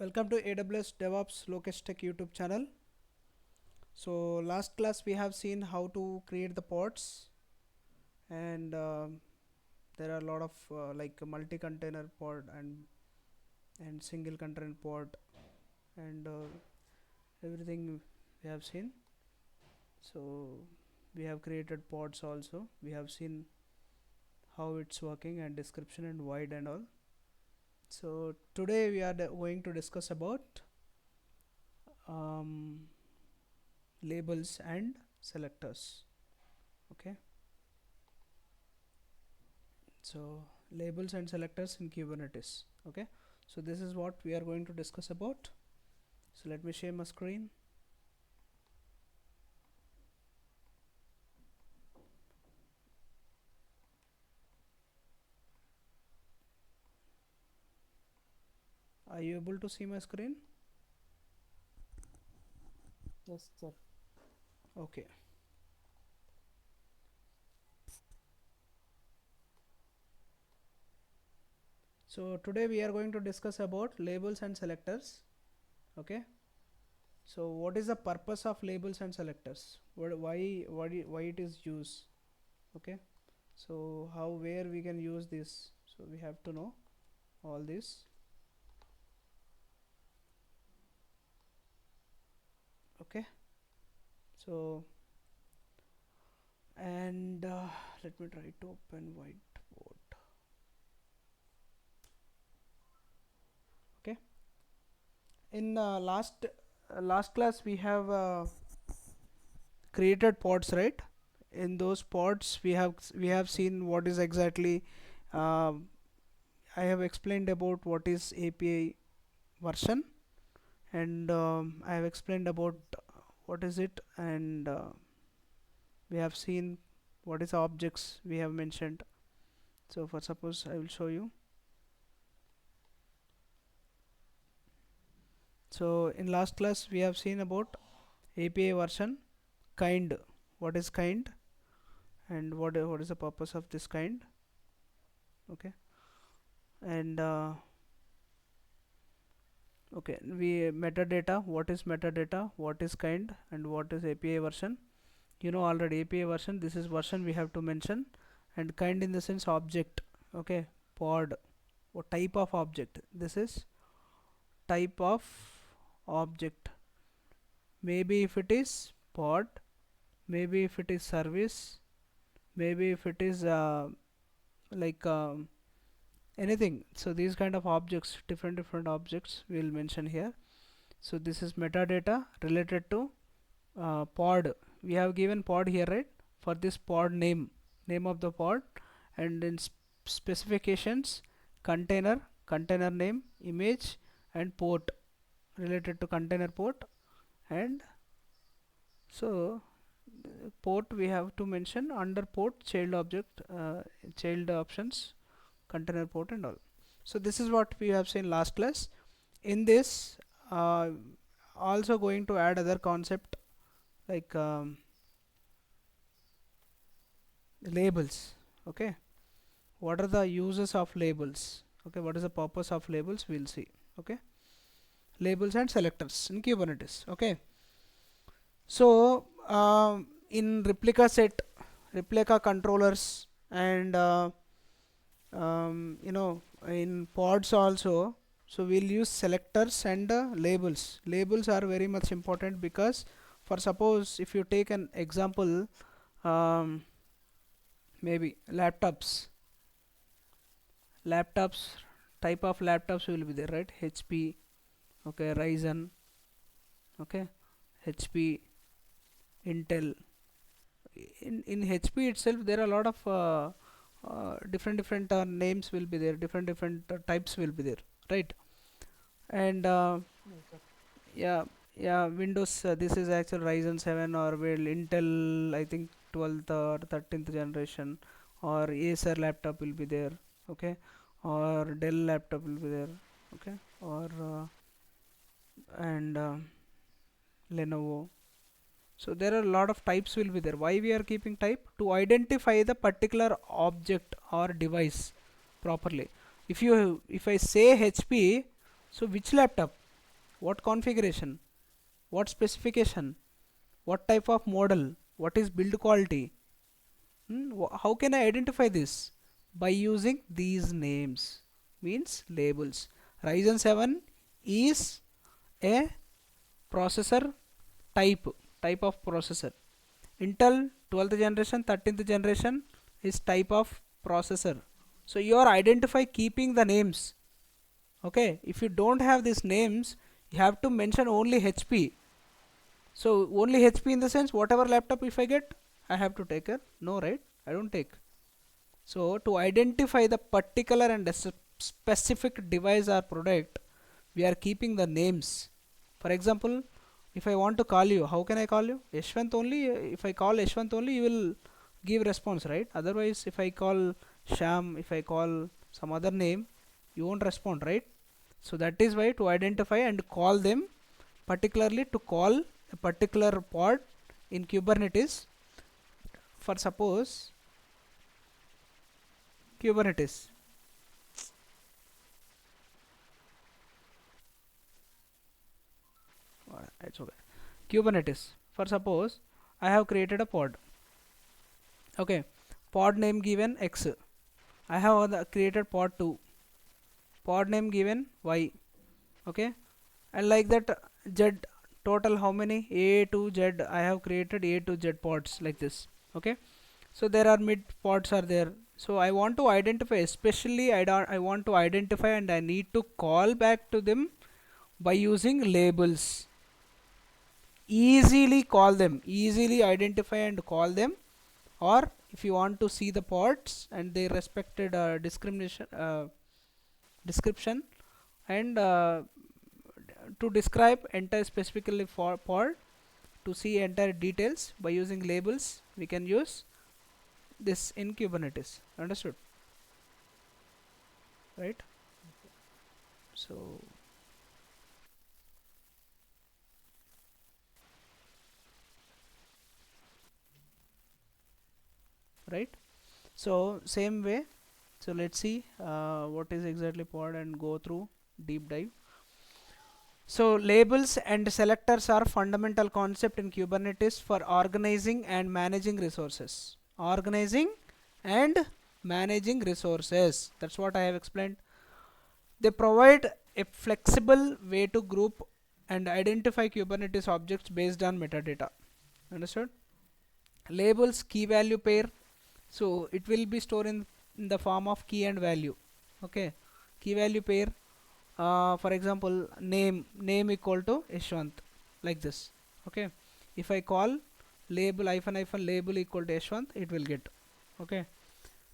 Welcome to AWS DevOps Lokesh Tech YouTube channel. So last class we have seen how to create the pods, and there are a lot of like a multi-container pod and single container pod and everything we have seen. So we have created pods also. We have seen how it's working and description and void and all. So today we are going to discuss about um, labels and selectors. Okay, so labels and selectors in Kubernetes. Okay, so this is what we are going to discuss about. So let me share my screen. Are you able to see my screen? Yes, sir. Okay, so today we are going to discuss about labels and selectors. Okay, so what is the purpose of labels and selectors? Why it is used? Okay, so how, where we can use this? So we have to know all this. Okay, so and let me try to open whiteboard. Okay, in last class we have created pods, right? In those pods we have seen what is exactly uh, I have explained about what is API version, and I have explained about what is it, and we have seen what is objects we have mentioned. So for suppose I will show you. So in last class we have seen about API version, kind, what is kind, and what is the purpose of this kind. Okay, and okay, we metadata, what is metadata, what is kind, and what is API version. You know already API version, this is version we have to mention, and kind in the sense object. Okay, pod, what type of object, this is type of object. Maybe if it is pod, maybe if it is service, maybe if it is like anything. So these kind of objects, different objects we will mention here. So this is metadata related to pod. We have given pod here, right? For this pod name of the pod, and in specifications, container name, image, and port related to container port. And so port we have to mention under port, child object, child options, container port and all. So this is what we have seen last class. In this also going to add other concept like labels. Okay, what are the uses of labels? Okay, what is the purpose of labels, we'll see. Okay, labels and selectors in Kubernetes. Okay, so in replica controllers, and in pods also, so we'll use selectors and labels are very much important, because for suppose if you take an example, um, maybe laptops, type of laptops will be there, right? HP, okay, Ryzen, okay, HP, Intel. In HP itself there are a lot of different names will be there, different types will be there, right? And Yes, sir. yeah, yeah, Windows, this is actual Ryzen 7, or will Intel, I think 12th or 13th generation, or Acer laptop will be there. Okay, or Dell laptop will be there. Okay, or and Lenovo. So there are a lot of types will be there. Why we are keeping type? To identify the particular object or device properly. If I say HP, so which laptop? what configuration, what specification, what type of model, what is build quality. How can I identify this? By using these names, means labels. Ryzen 7 is a processor type of processor. Intel 12th generation, 13th generation is type of processor. So you are identify keeping the names. Okay, if you don't have these names, you have to mention only HP. So only HP in the sense whatever laptop if I get, I have to take it? No, right? I don't take. So to identify the particular and specific device or product, we are keeping the names. For example, if I want to call you, how can I call you? Yashwant only. If I call Yashwant only, you will give response, right? Otherwise, if I call Sham, if I call some other name, you won't respond, right? So that is why to identify and call them, particularly to call a particular pod in Kubernetes. For suppose Kubernetes. It's okay. Kubernetes. For suppose I have created a pod. Okay, pod name given X. I have created pod 2. Pod name given Y. Okay, and like that Z. Total how many? A to Z. I have created A to Z pods like this. Okay, so there are mid pods are there. So I want to identify, especially I want to identify and I need to call back to them by using labels. Easily call them, easily identify and call them. Or if you want to see the pods and their respected description and to describe entire specifically for pod, to see entire details by using labels, we can use this in Kubernetes. Understood? Right? So right, so same way. So let's see what is exactly pod and go through deep dive. So labels and selectors are fundamental concept in Kubernetes for organizing and managing resources. Organizing and managing resources. That's what I have explained. They provide a flexible way to group and identify Kubernetes objects based on metadata. Understood? Labels key value pair. So it will be stored in the form of key and value. Okay, key value pair. For example, name equal to Yashwant, like this. Okay, if I call label hyphen label equal to Yashwant, it will get. Okay,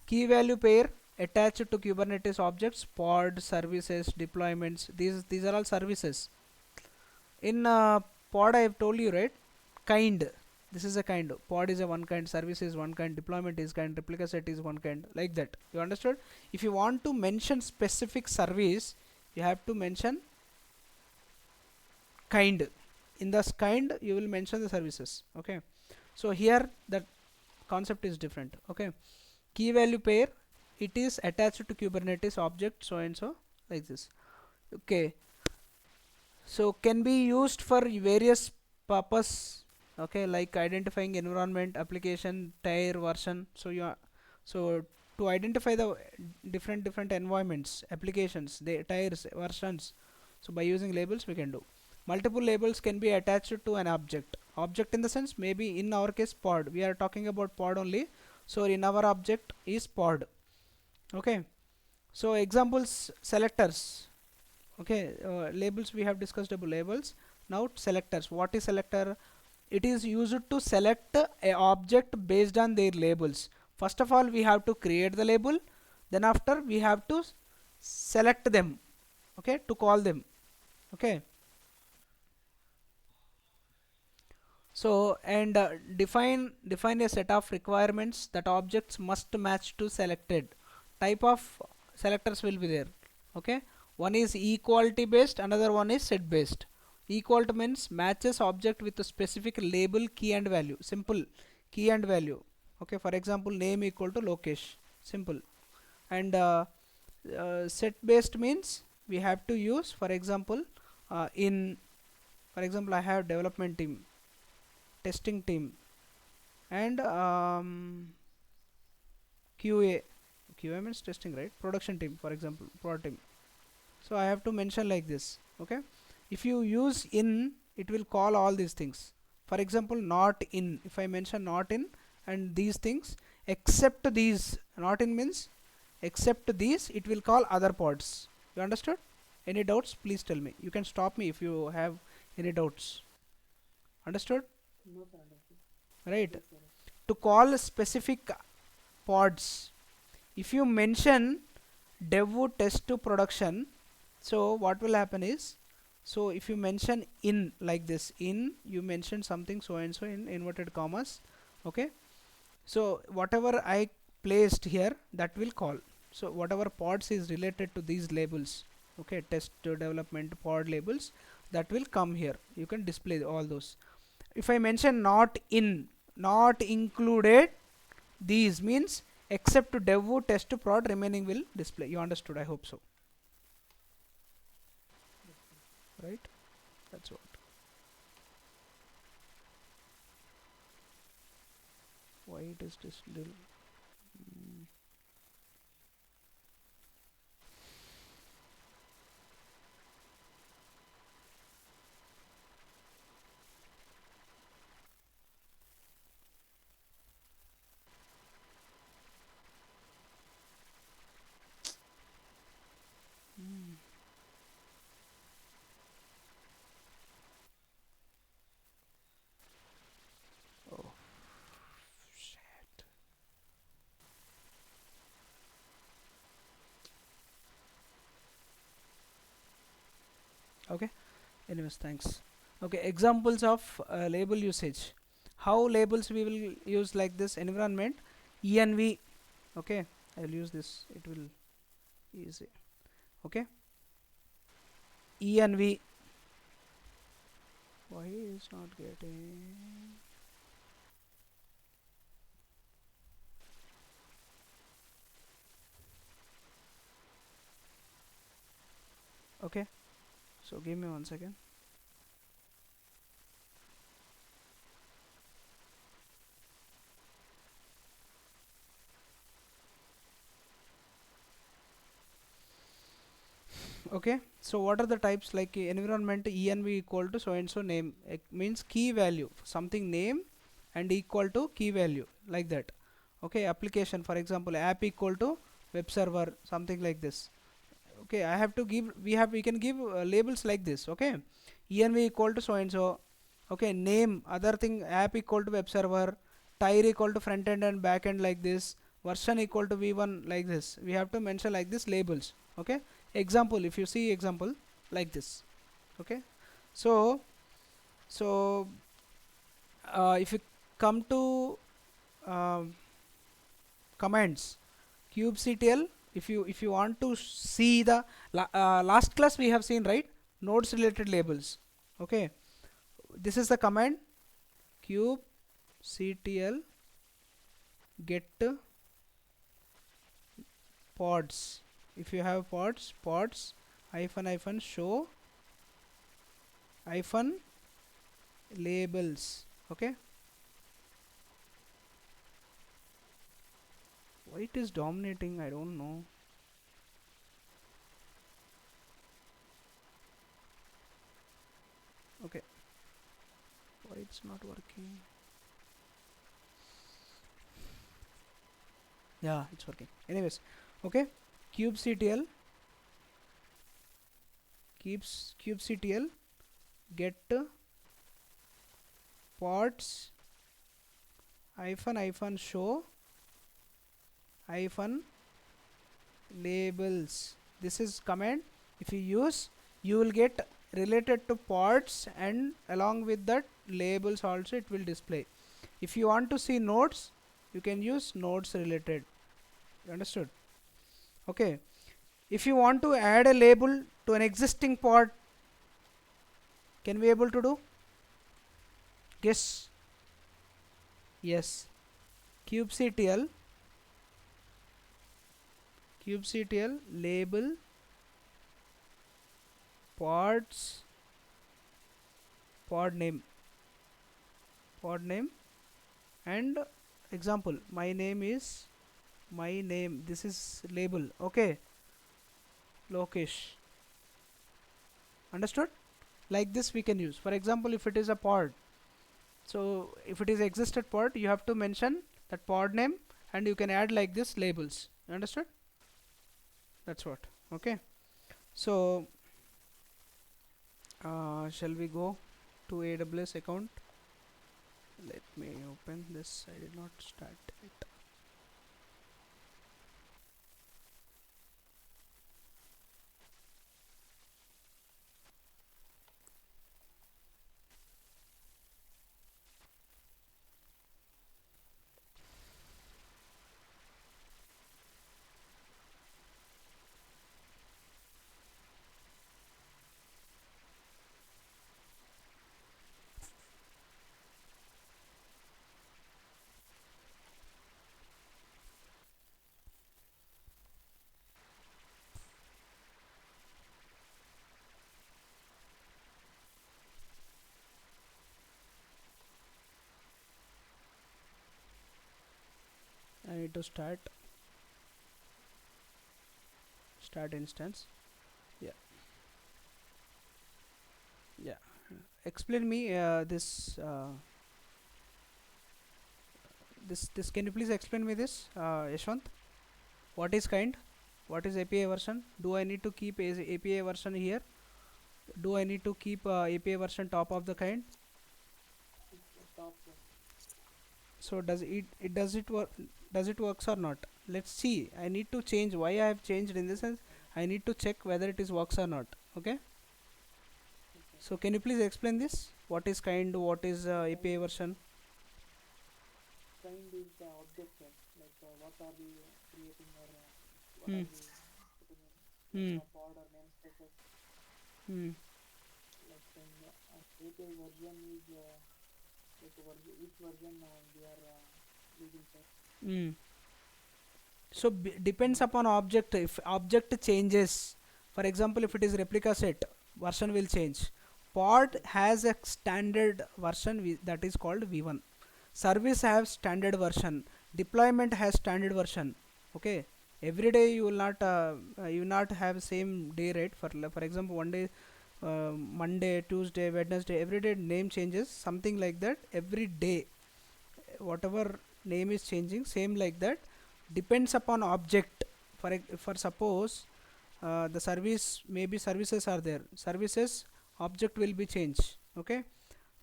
key value pair attached to Kubernetes objects, pod, services, deployments. These are all services. In pod, I have told you, right? Kind. This is a kind. Pod is a one kind, service is one kind, deployment is kind, replica set is one kind, like that. You understood? If you want to mention specific service, you have to mention kind. In this kind, you will mention the services. Okay. So here the concept is different. Okay. Key value pair, it is attached to Kubernetes object so and so, like this. Okay, so can be used for various purpose. Okay, like identifying environment, application, tier, version. So you are, so to identify the different environments, applications, the tiers, versions, so by using labels we can do. Multiple labels can be attached to an object in the sense, maybe in our case pod, we are talking about pod only. So in our object is pod. Okay, so examples, selectors. Okay, labels we have discussed about labels. Now selectors. What is selector? It is used to select a object based on their labels. First of all, we have to create the label, then after we have to select them. Okay, to call them. Okay, so and define a set of requirements that objects must match to selected. Type of selectors will be there. Okay, one is equality based, another one is set based. Equality means matches object with a specific label, key and value. Simple, key and value. Okay, for example, name equal to Lokesh. Simple. And set based means we have to use, for example, in, for example, I have development team, testing team, and QA. QA means testing, right? Production team, for example, prod team. So I have to mention like this. Okay, if you use in, it will call all these things. For example, not in, if I mention not in and these things, except these, not in means except these, it will call other pods. You understood? Any doubts, please tell me. You can stop me if you have any doubts. Understood? No, sir, understood. Right? Yes, sir. To call specific pods, if you mention dev test to production, so what will happen is, so if you mention in like this, in, you mention something so and so in inverted commas. Okay, so whatever I placed here, that will call. So whatever pods is related to these labels, okay, test to development pod labels, that will come here. You can display all those. If I mention not in, not included, these means except to dev test to prod, remaining will display. You understood? I hope so. Yes, sir. Right? That's what. Why it is this little. Oh shit. Okay. Anyways, thanks. Okay, examples of label usage. How labels we will use like this environment env. Okay, I will use this. It will easy. Okay, env. Why is not getting? Okay, so give me 1 second. Okay, so what are the types? Like environment env equal to so and so name. It means key value, something name and equal to key value, like that. Okay, application, for example, app equal to web server, something like this. Okay, I have to give, we can give labels like this. Okay, env equal to so and so. Okay, name, other thing, app equal to web server, tire equal to front end and back end, like this, version equal to v1, like this. We have to mention like this labels. Okay, example, if you see example like this. Okay, so so if you come to um, commands, kubectl, if you want to see the last class we have seen, right, nodes related labels. Okay, this is the command kubectl get pods. If you have pods hyphen hyphen show hyphen labels. Okay, why it is dominating, I don't know. Okay, why it's not working? Yeah, it's working. Anyways, okay, kubectl kubectl get pods hyphen hyphen show hyphen labels. This is command. If you use, you will get related to pods, and along with that labels also it will display. If you want to see nodes, you can use nodes related. You understood? Okay, if you want to add a label to an existing pod, can we able to do? Guess. Yes, kubectl label pods pod name, pod name, and example, my name is my name, this is label. Okay, Lokesh. Understood? Like this we can use. For example, if it is a pod, so if it is existed pod, you have to mention that pod name, and you can add like this labels. Understood? That's what. Okay. So shall we go to AWS account? Let me open this. I did not start it. I need to start instance. Yeah, yeah. Explain me this. Can you please explain me this, Yashwant? What is kind? What is API version? Do I need to keep API version here? Do I need to keep API version top of the kind? It's the top one. So does it work? Does it works or not? Let's see. I need to change. Why I have changed in this sense? I need to check whether it is works or not. Okay. Okay. So can you please explain this? What is kind? What is API Kind, version? kind is the object set. Like what are we creating or what Hmm. are we putting in? Like Hmm. pod or namespaces. Hmm. Like in API version is like which version we are using, sir. Hmm. So depends upon object. If object changes, for example, if it is replica set, version will change. Pod Yes. has a standard version that is called v1. Service have standard version. Deployment has standard version. Okay. Every day you will not you will not have same day, rate. For example, one day, Monday, Tuesday, Wednesday, every day name changes. Something like that. Every day, whatever name is changing, same like that, depends upon object. For suppose the service, maybe services are there, services object will be changed. Okay,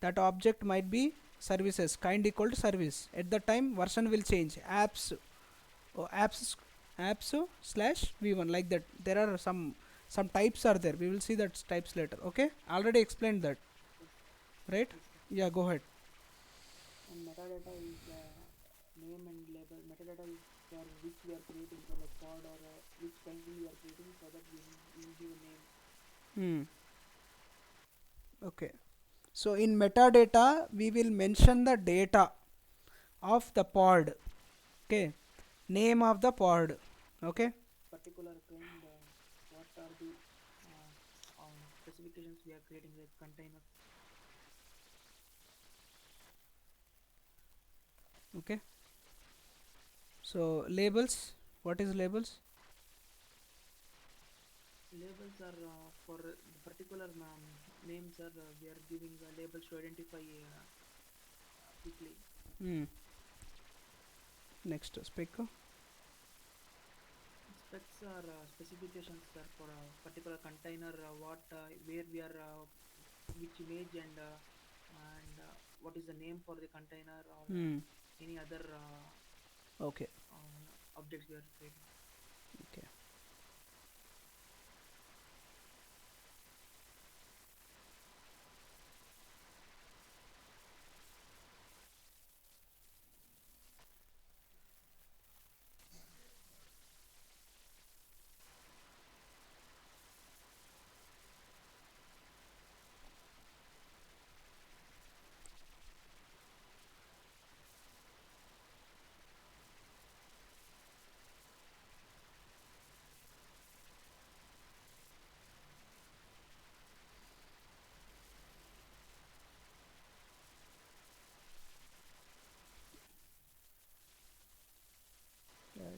that object might be services, kind equal to service. At the time version will change, apps, oh, apps slash v1, like that. There are some types are there, we will see that types later. Okay, already explained that, Yes. right? Yes, sir. Yeah, go ahead. And metadata is name and label. Metadata is for which we are creating, so like pod or which kind we are creating, so that we will give a name. Hmm. Okay. So in metadata, we will mention the data of the pod. Okay. Name of the pod. Okay. Particular kind, what are the uh, specifications we are creating, like container. Okay. So labels. What is labels? Labels are for the particular names are we are giving labels to identify quickly. Hmm. Next spec. Specs are specifications are for a particular container, what where we are which image and what is the name for the container or Hmm. any other Okay. objects we are creating. Okay.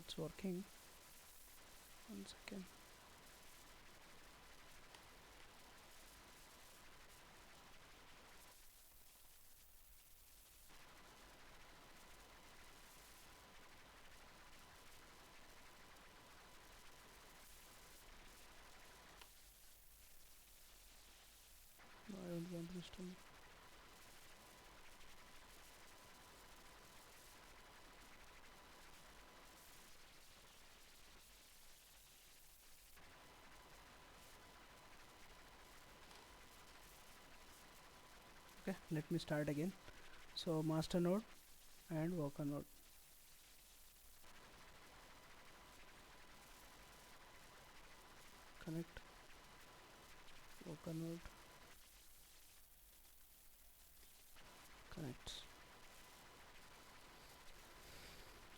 it's working. One second. No, I don't want this to. Okay, let me start again. So master node and worker node. Connect worker node. Connect.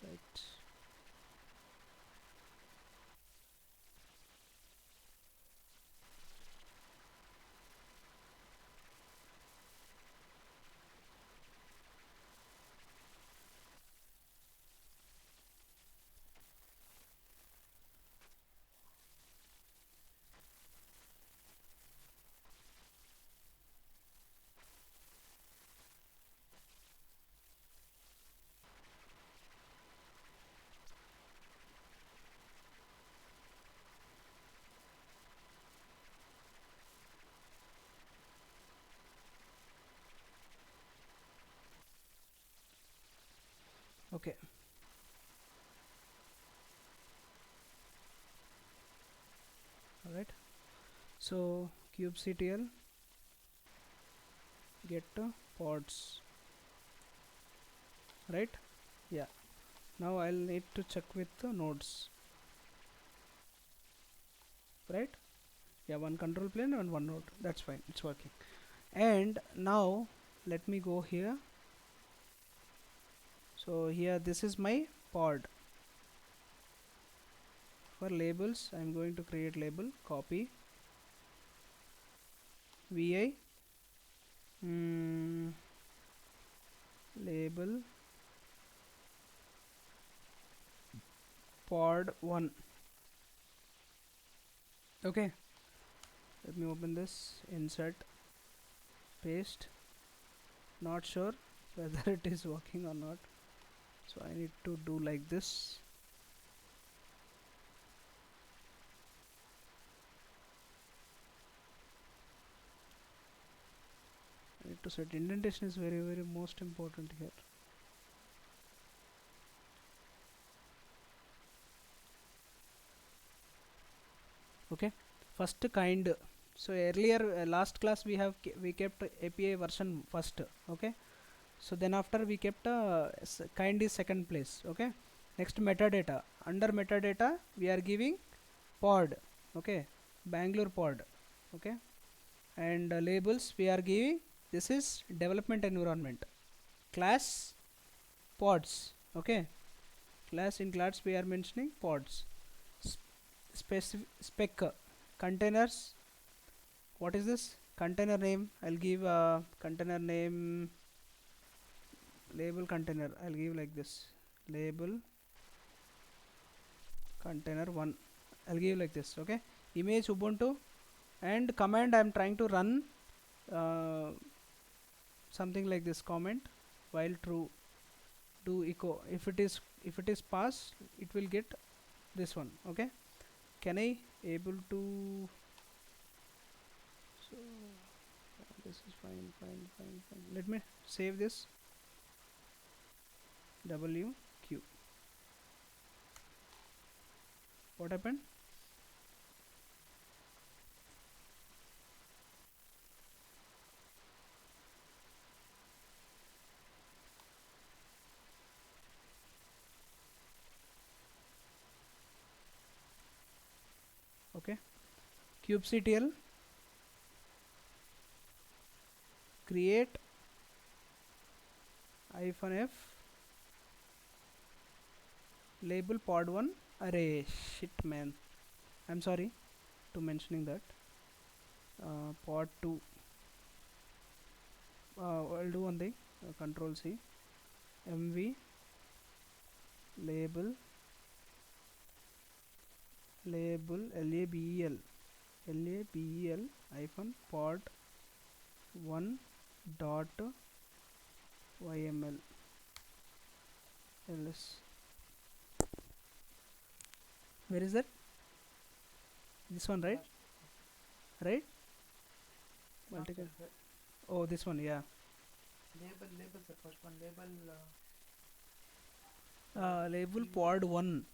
Right. Okay. All right. So kubectl get pods. Right. Yeah. Now I'll need to check with the nodes. Right. Yeah. One control plane and one node. That's fine. It's working. And now let me go here. So here this is my pod. For labels I'm going to create label, copy vi label pod 1. Okay, let me open this, insert, paste. Not sure whether it is working or not, so I need to do like this. I need to set indentation is very most important here. Okay, first kind. So earlier last class we kept API version first. Okay, so then after we kept kind is second place. Okay, next metadata. Under metadata we are giving pod. Okay, Bangalore pod. Okay, and labels we are giving, this is development environment, class pods. Okay, class, in class we are mentioning pods. Spec containers, what is this container name? I'll give container name, label container, I'll give like this, label container 1, I'll give like this. Okay, image ubuntu, and command I'm trying to run uh, something like this, comment while true, do echo. If it is pass, it will get this one. Okay, can I able to, so this is fine. Let me save this, wq, what happened? Okay, kubectl create -f label pod 1 array. Shit man, I'm sorry to mentioning that. Pod 2, I'll do one thing, control C, mv label label label hyphen pod 1 dot yml ls. Where is that? This one, right? Last, Right? not sir. Multi. Oh, this one, yeah. Label sir. First one label. Uh, Label PV. pod 1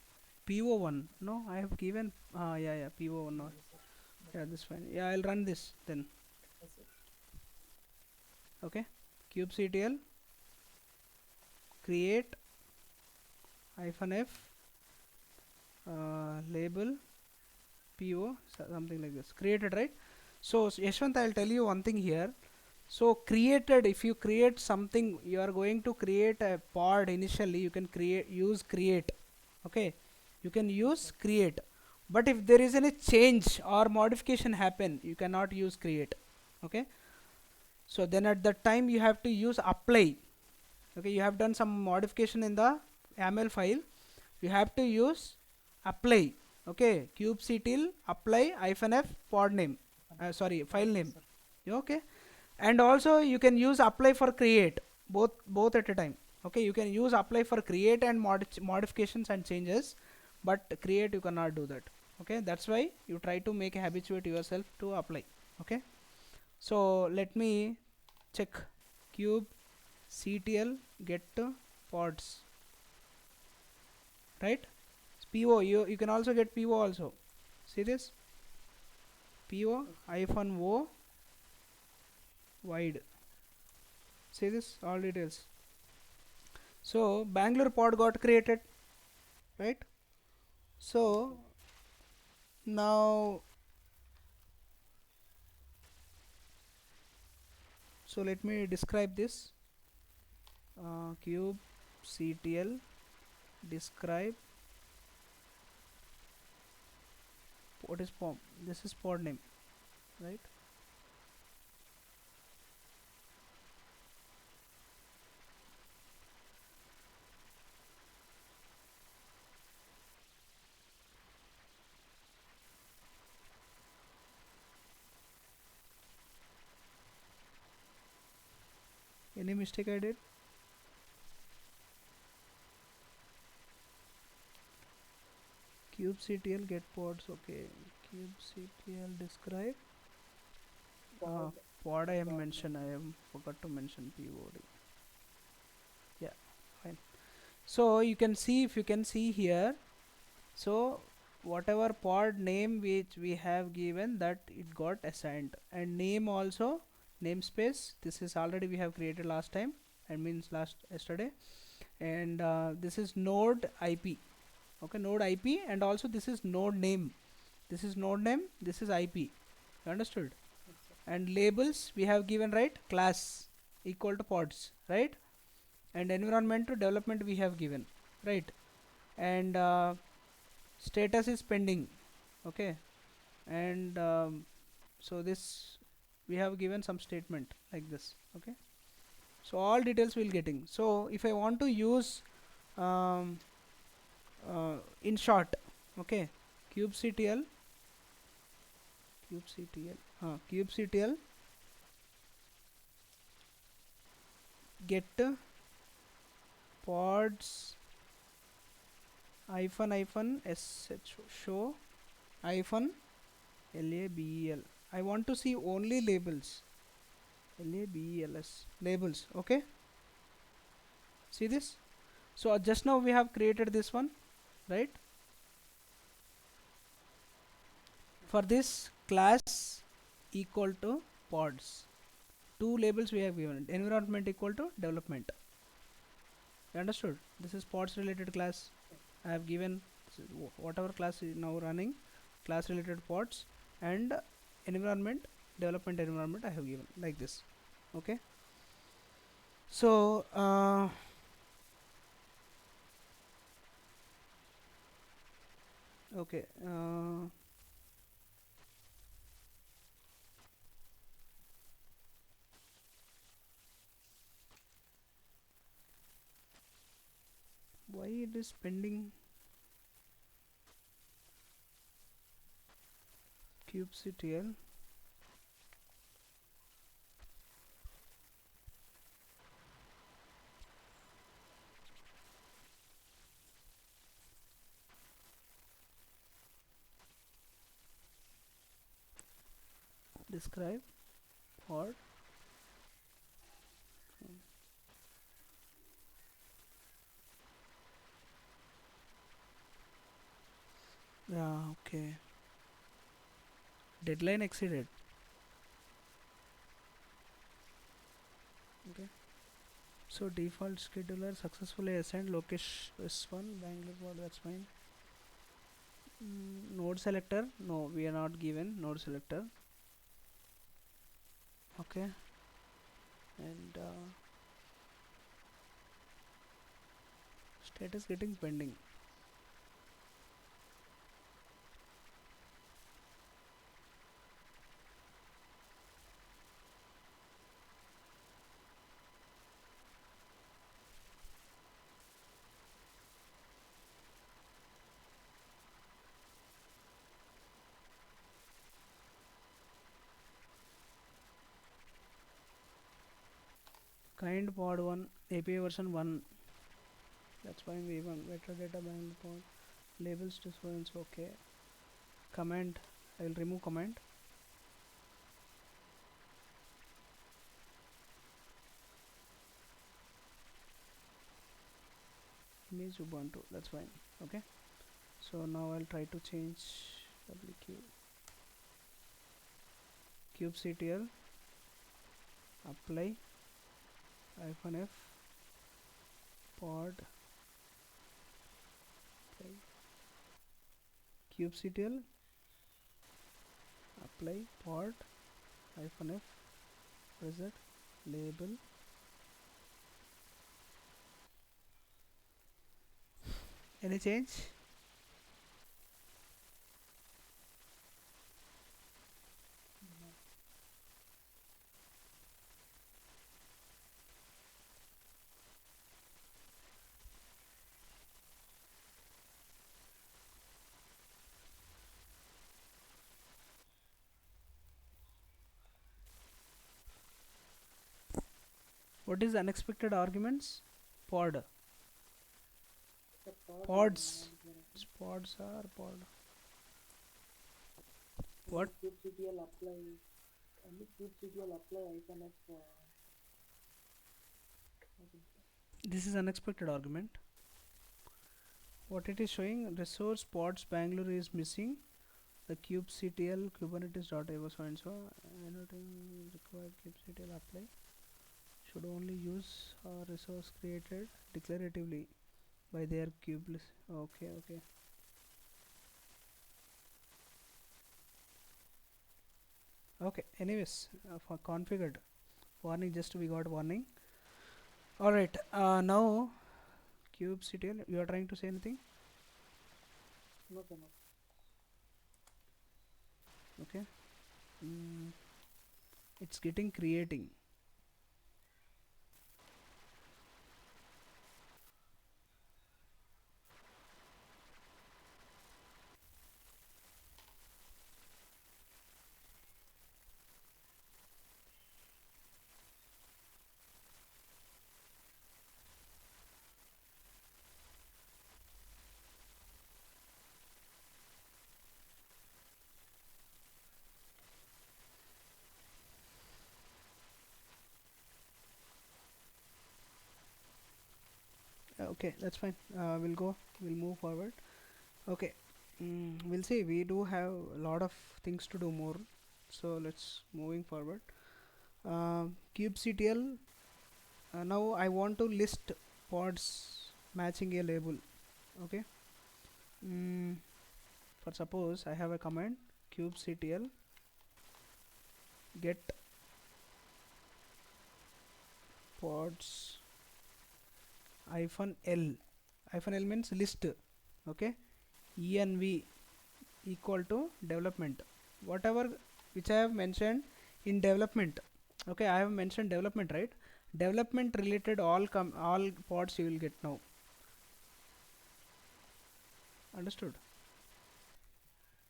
po1. No, I have given. Yeah, po1. No. Yes sir. That Yeah, one. this fine. Yeah, I'll run this then. Yes sir. Okay. Kubectl create hyphen f label po something like this. Created, right? So Yashwant, I'll tell you one thing here. So created, if you create something, you are going to create a pod initially, you can use create. Okay, you can Yes use sir. create, but if there is any change or modification happen, you cannot use create. Okay, so then at that time you have to use apply. Okay, you have done some modification in the YAML file, you have to use apply. Okay, kubectl apply hyphen f pod name, sorry, file Okay name. sir. Okay, and also you can use apply for create, both at a time. Okay, you can use apply for create and modifications and changes, but create you cannot do that. Okay, that's why you try to make habituate yourself to apply. Okay, so let me check kubectl get pods, right? Po, you can also get po also. See this, po Yes sir. hyphen o wide. See this, all details. So Bangalore pod got created, right? Yes So sir. now, so let me describe this. Kubectl describe what is pod. This is pod name, right? Any mistake I did? Kubectl get pods. Okay, kubectl describe Pod. pod. I have Pod name. mentioned. I have forgot to mention pod. Yeah, fine. So you can see, if you can see here, so whatever pod name which we have given, that it got assigned, and name also, namespace, this is already we have created last time, and means last yesterday. And this is node ip. Okay, node ip, and also this is node name, this is node name, this is ip. You understood? Yes sir. And labels we have given, right? Class equal to pods, right? And environment to development we have given, right? And status is pending. Okay, and so this we have given some statement like this. Okay, so all details we'll getting. So if I want to use um, in short, okay, kubectl kubectl get pods hyphen sh show hyphen label. I want to see only labels, labels, labels. Okay, see this. So just now we have created this one, right? For this class equal to pods, two labels we have given, environment equal to development. You understood? This is pods related class. Yes. I have given whatever class is now running, class related pods, and environment, development environment I have given like this. Okay, so okay, why it is pending? kubectl describe pod. Yeah, okay. Deadline exceeded. Okay. So default scheduler successfully assigned location S1 Bangalore pod. That's fine. Node selector. No, we are not given node selector. Okay. And status getting pending. Kind pod 1 API version 1. That's fine. V1 metadata Bangalore pod. Labels difference. Okay. Comment. I will remove comment. Image Ubuntu. That's fine. Okay. So now I'll try to change WQ kubectl apply -f pod apply kubectl apply pod -f reset label. Any change? No. What is unexpected arguments? Pod. The pod is Pods. not given. Pods are pod. What? Only kubectl apply. Only kubectl apply icon of. I think so. This is unexpected argument. What it is showing, resource pods Bangalore is missing. The kubectl kubernetes.io so and so. Annotating required kubectl apply. Should only use resource created declaratively by their kubeless. Okay, okay. Okay, anyways, for configured warning, just we got warning. All right, now kubectl, you are trying to say anything? No, sir, no. Okay. mm, it's getting creating. Okay, that's fine. We'll move forward. Okay. We'll see, we do have a lot of things to do more, so let's moving forward. Kubectl, now I want to list pods matching a label. Okay. mm, for suppose I have a command kubectl get pods hyphen l. Hyphen l means list. Okay. env equal to development, whatever which I have mentioned in development. Okay, I have mentioned development, right? Development related all pods you will get now. Understood?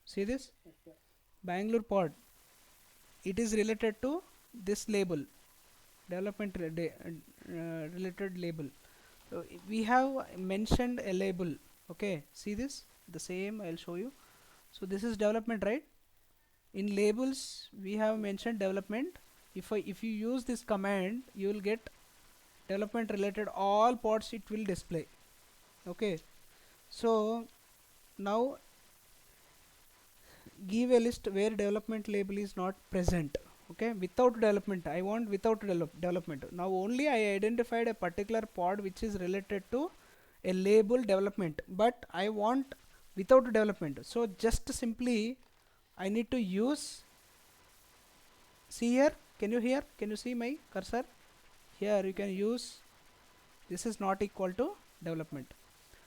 See this? Yes, sir. Bangalore pod, it is related to this label, development related label. So we have mentioned a label. Okay, see this, the same I'll show you. So this is development, right? In labels we have Yes, sir. mentioned development. If you use this command, you will get development related all pods, it will display. Okay, so now give a list where development label is not present. Okay, without development, I want without development. Now only I identified a particular pod which is related to a label development, but I want without development. So just simply I need to use, see here, can you hear, can you see my cursor? Here you Yes, can sir. use, this is not equal to development.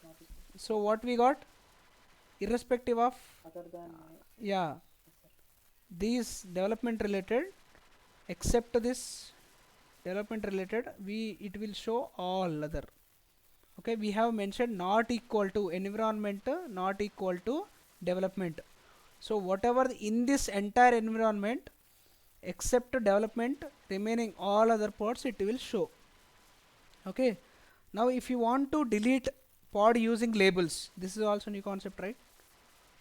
Not equal. So what we got, irrespective of, Other than yeah, yes, sir. these development related, except this development related, we it will show all other. Okay, we have mentioned not equal to environment, not equal to development. So whatever in this entire environment except development, remaining all other pods it will show. Okay, now if you want to delete pod using labels, this is also new concept, right?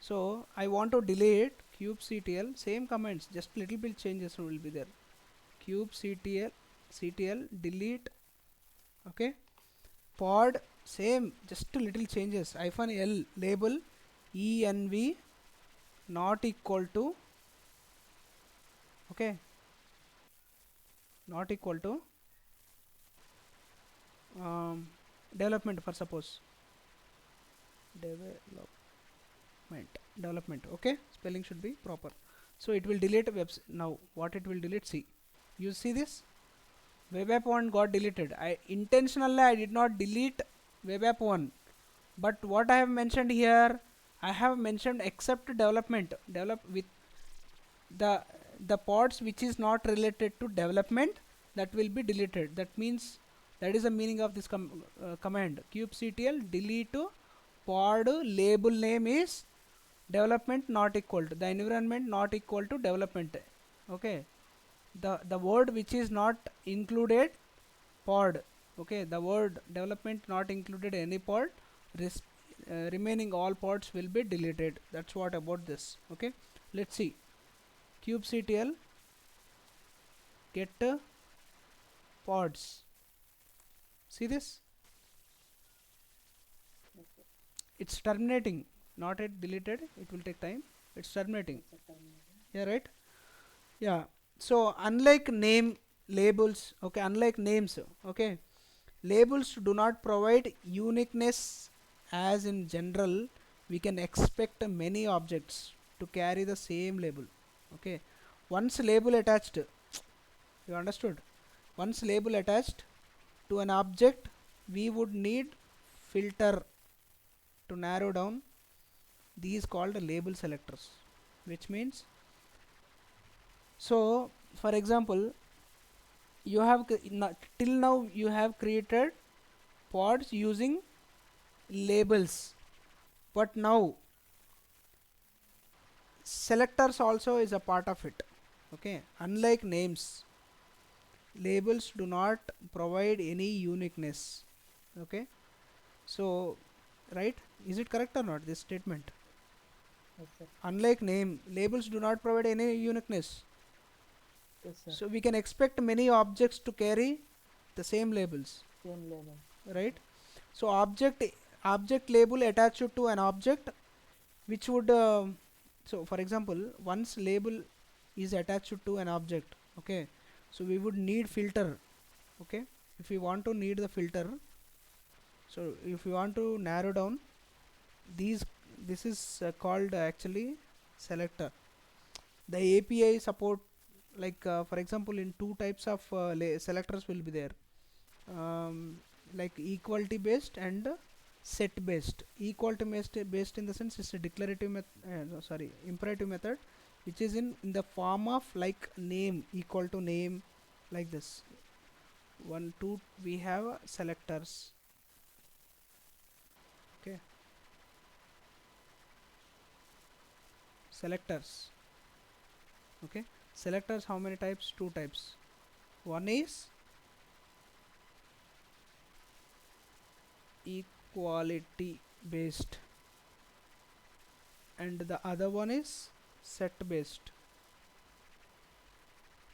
So I want to delete kubectl, same commands, just little bit changes will be there. Kubectl delete. Okay, pod, same, just little changes, hyphen l label env not equal to, okay, not equal to um, development, for suppose development, development. Okay, spelling should be proper. So it will delete webs. Now what it will delete, see, you see this web app 1 got deleted. I intentionally I did not delete web app 1, but what I have mentioned here, I have mentioned except development, develop with the the pods which is not related to development, that will be deleted. That means, that is the meaning of this command kubectl delete pod label name is development not equal to the environment not equal to development. Okay, the word which is not included pod. Okay, the word development not included any pod, remaining all pods will be deleted. That's what about this. Okay, let's see, kubectl get pods, see this, Yes, sir. it's terminating, not yet deleted, it will take time, it's terminating. Yes, sir. Terminating. Yeah, right. Yeah, so unlike name labels, okay, unlike names, okay, labels do not provide uniqueness. As in general, we can expect many objects to carry the same label. Okay, once label attached, you understood, once label attached to an object, we would need filter to narrow down these called label selectors, which means, so for example, you have till now you have created pods using labels, but now selectors also is a part of it. Okay, unlike names, labels do not provide any uniqueness. Okay, so, right, is it correct or not, this statement? Yes, sir. Unlike name, labels do not provide any uniqueness, Yes, sir. so we can expect many objects to carry the same labels, Same label. right? So object label attached to an object, which would so for example, once label is attached to an object, okay, so we would need filter. Okay, if we want to need the filter, so if you want to narrow down these, this is called actually selector. The API support, like for example, in two types of selectors will be there, um, like equality based and set based. Equality based in the sense is a declarative no, sorry, imperative method, which is in the form of like name equal to name, like this. One two we have selectors. Okay, selectors. Okay, selectors, how many types? Two types. One is equality based and the other one is set based.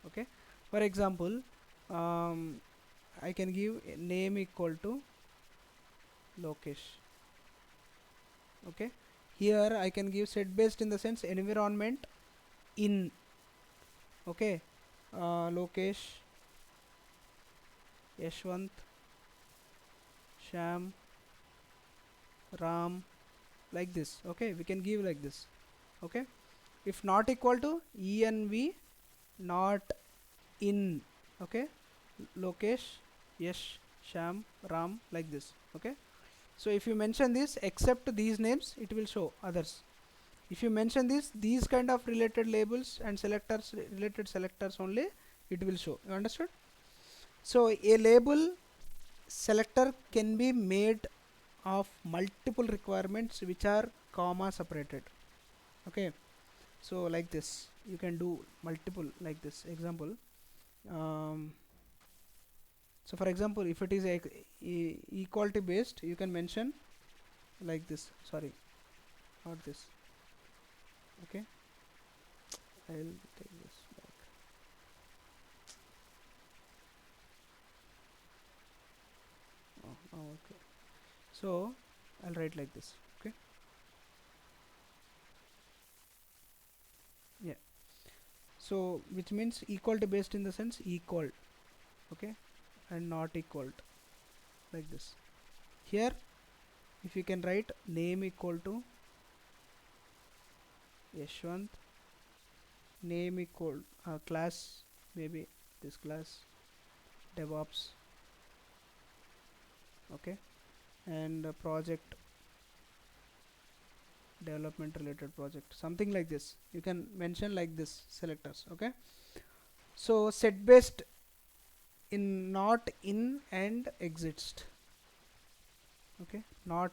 Okay, for example, I can give a name equal to Lokesh. Okay, here I can give set based in the sense environment in. Okay, Lokesh, Yashwant, Sham, Ram, like this. Okay, we can give like this. Okay, if not equal to env, not in. Okay, Lokesh, Yash, Sham, Ram, like this. Okay, so if you mention this except these names, it will show others. If you mention this, these kind of related labels and selectors, related selectors only, it will show. You understood? So a label selector can be made of multiple requirements which are comma separated. Okay, so like this you can do multiple like this example. um, so for example, if it is equality based, you can mention like this. Sorry, not this. Okay, I'll take this back. Oh, okay, so I'll write like this. Okay, yeah, so which means equality based in the sense equal. Okay, and not equal, like this. Here if you can write name equal to Yashwant, name equal class, maybe this class DevOps. Okay, and project development related project, something like this. You can mention like this selectors. Okay, so set based in not in and exist. Okay, not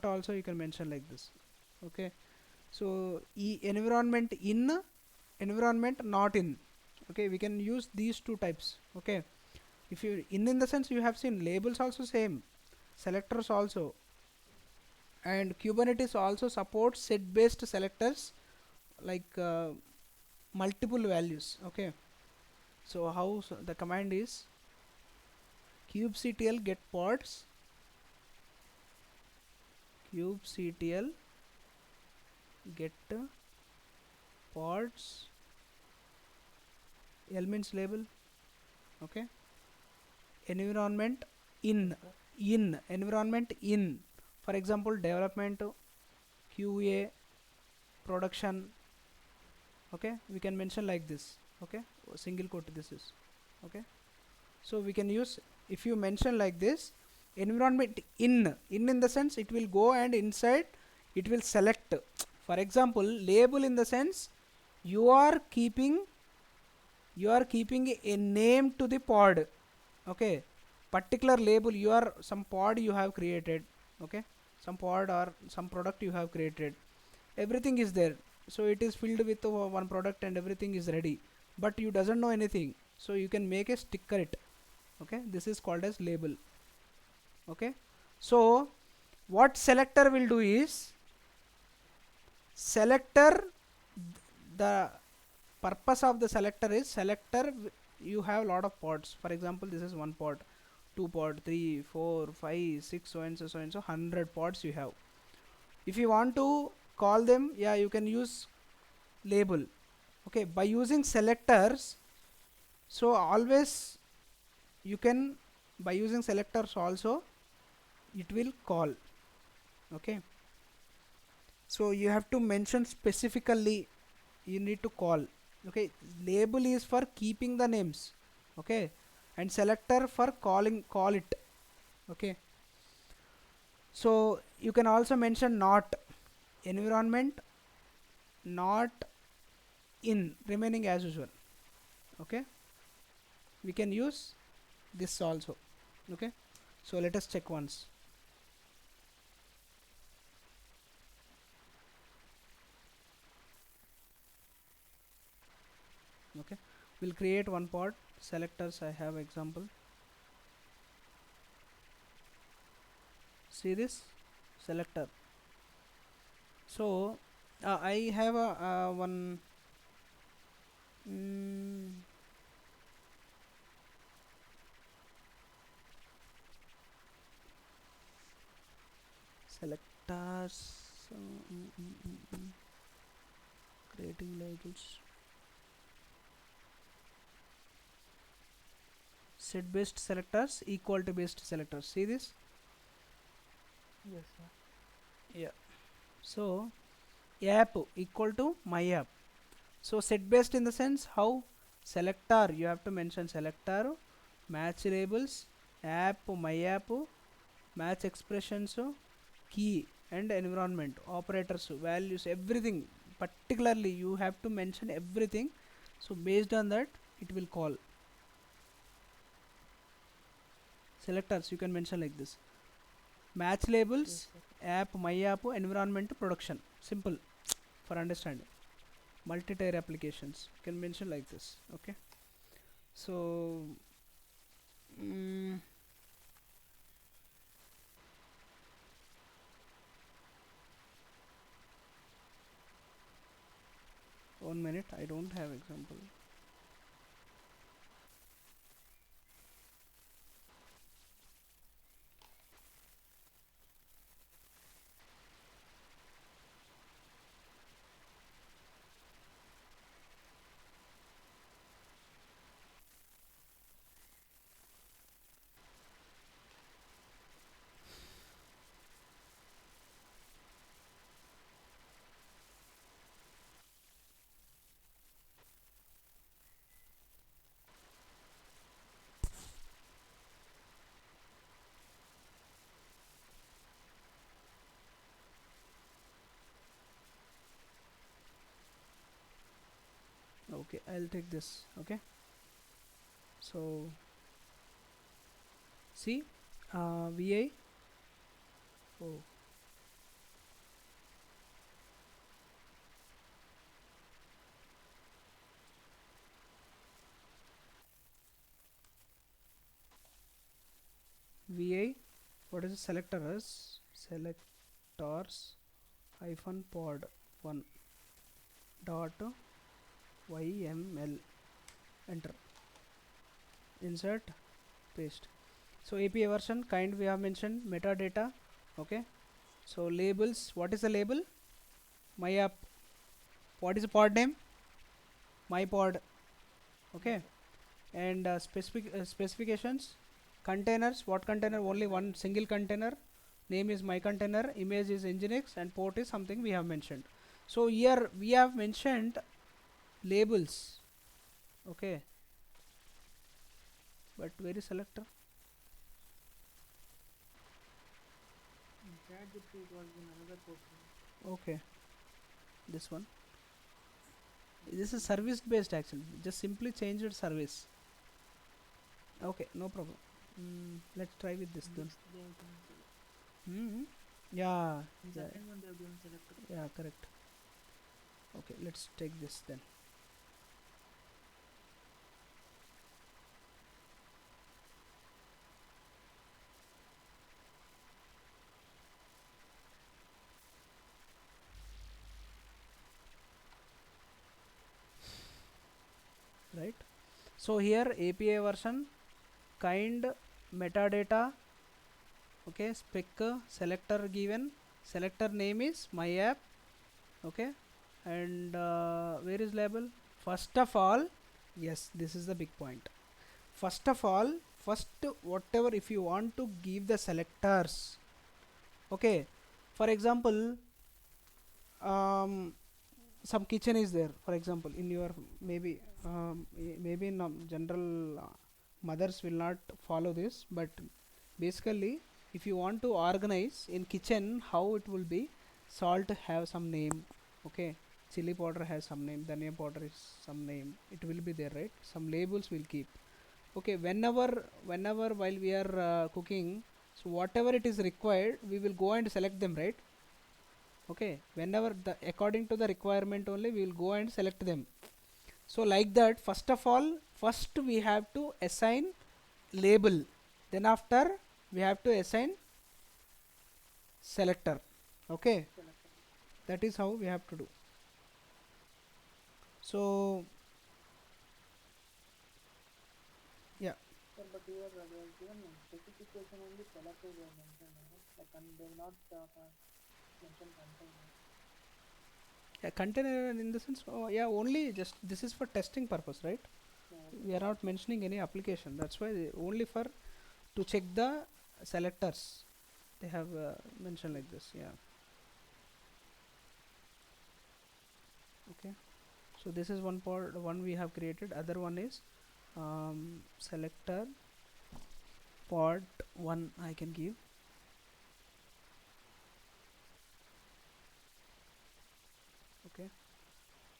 also you can mention like this. Okay, so environment in, environment not in. Okay, we can use these two types. Okay, if you in the sense you have seen labels also same, selectors also, and Kubernetes also supports set based selectors like multiple values. Okay, so how the command is kubectl get pods, kubectl get pods, L means label. Okay, environment in environment in, for example development, QA, production. Okay, we can mention like this. Okay, single quote this is. Okay, so we can use, if you mention like this environment in the sense it will go and inside it will select. For example, label in the sense you are keeping, you are keeping a name to the pod. Okay, particular label, you are some pod you have created. Okay, some pod or some product you have created, everything is there, so it is filled with one product and everything is ready, but you doesn't know anything, so you can make a sticker it. Okay, this is called as label. Okay, so what selector will do is, selector, the purpose of the selector is selector you have lot of pods. For example, this is one pod, two pod, 3 4 5 6, so and so, so and so 100 pods you have. If you want to call them, yeah, you can use label. Okay, by using selectors, so always you can, by using selectors also it will call. Okay, so you have to mention specifically, you need to call. Okay, label is for keeping the names. Okay, and selector for calling, call it. Okay, so you can also mention not, environment not in, remaining as usual. Okay, we can use this also. Okay, so let us check once. Okay, we'll create one pod. Selectors, I have example. See this selector. So I have a one mm, selectors. So, creating labels. Set based selectors, equality based selectors. See this? Yes, sir. Yeah. So app equal to my app. So set based in the sense how selector, you have to mention selector, match labels, app, my app, match expressions, key and environment, operators, values, everything. Particularly you have to mention everything. So based on that it will call. Selectors you can mention like this. Match Yes, labels, sir. app, my app, environment, production. Simple for understanding. Multi-tier applications you can mention like this. Okay. So mm, 1 minute, I don't have example. Okay, I'll take this. Okay, so see vi, oh, vi, what is the selector is selectors hyphen pod 1 dot yml, enter, insert, paste. So API version kind we have mentioned, metadata. Okay, so labels, what is the label? My app. What is the pod name? My pod. My Okay, and specifications, containers, what container? Only one single container, name is my container, image is nginx, and port is something we have mentioned. So here we have mentioned labels. Okay, but where is selector? in ChatGPT it was in another portion. Okay, this one, this is service based actually, just simply change it service. Okay, no problem. Let's try with this In then. which they have given select. Hmm. Yeah, In yeah, second one they have given selector. yeah, correct. Okay, let's take this then. Right, so here API version kind metadata. Okay, spec selector given, selector name is my app. Okay, and where is label? First of all, yes, this is the big point. First of all, first whatever, if you want to give the selectors, okay, for example, um, some kitchen is there, for example, in your, maybe maybe in general mothers will not follow this, but basically if you want to organize in kitchen, how it will be, salt have some name. Okay, chili powder has some name, dhania powder is some name, it will be there, right? Some labels will keep. Okay, whenever while we are cooking, so whatever it is required, we will go and select them, right? Okay, whenever the according to the requirement only we will go and select them. So like that, first we have to assign label, then after we have to assign selector. Okay, selector. that is how we have to do. So yeah, Sir, but here they have given specification only selectors they have mentioned, right? Like, and they have not mentioned container. yeah, container in the sense, oh, yeah, only just this is for testing purpose, right? Yeah, okay, We are not mentioning any application. That's why only for to check the selectors they have mentioned like this. Yeah. Okay. So this is one part. One we have created. Other one is selector pod one. I can give. Okay.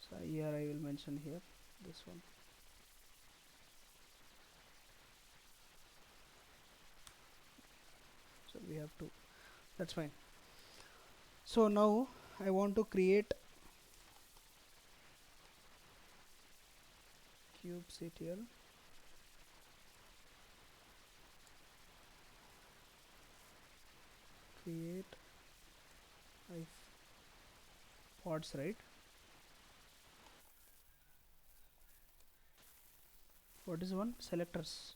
So here I will mention here this one. So we have to. That's fine. So now I want to create kubectl create if pods, right? What is one selectors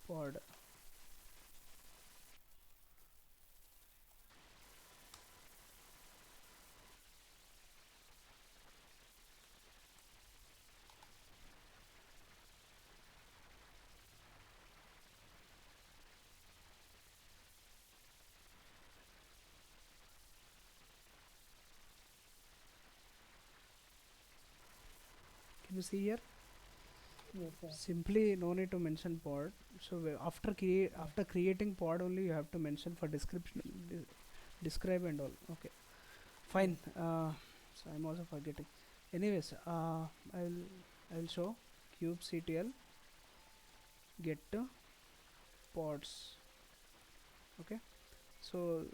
pod. Can you see here? yes, sir. Simply no need to mention pod. So after creating pod only you have to mention for description, describe and all. Okay, Yes, fine. sir. So I'm also forgetting. Anyways, I'll show kubectl get pods. Okay. So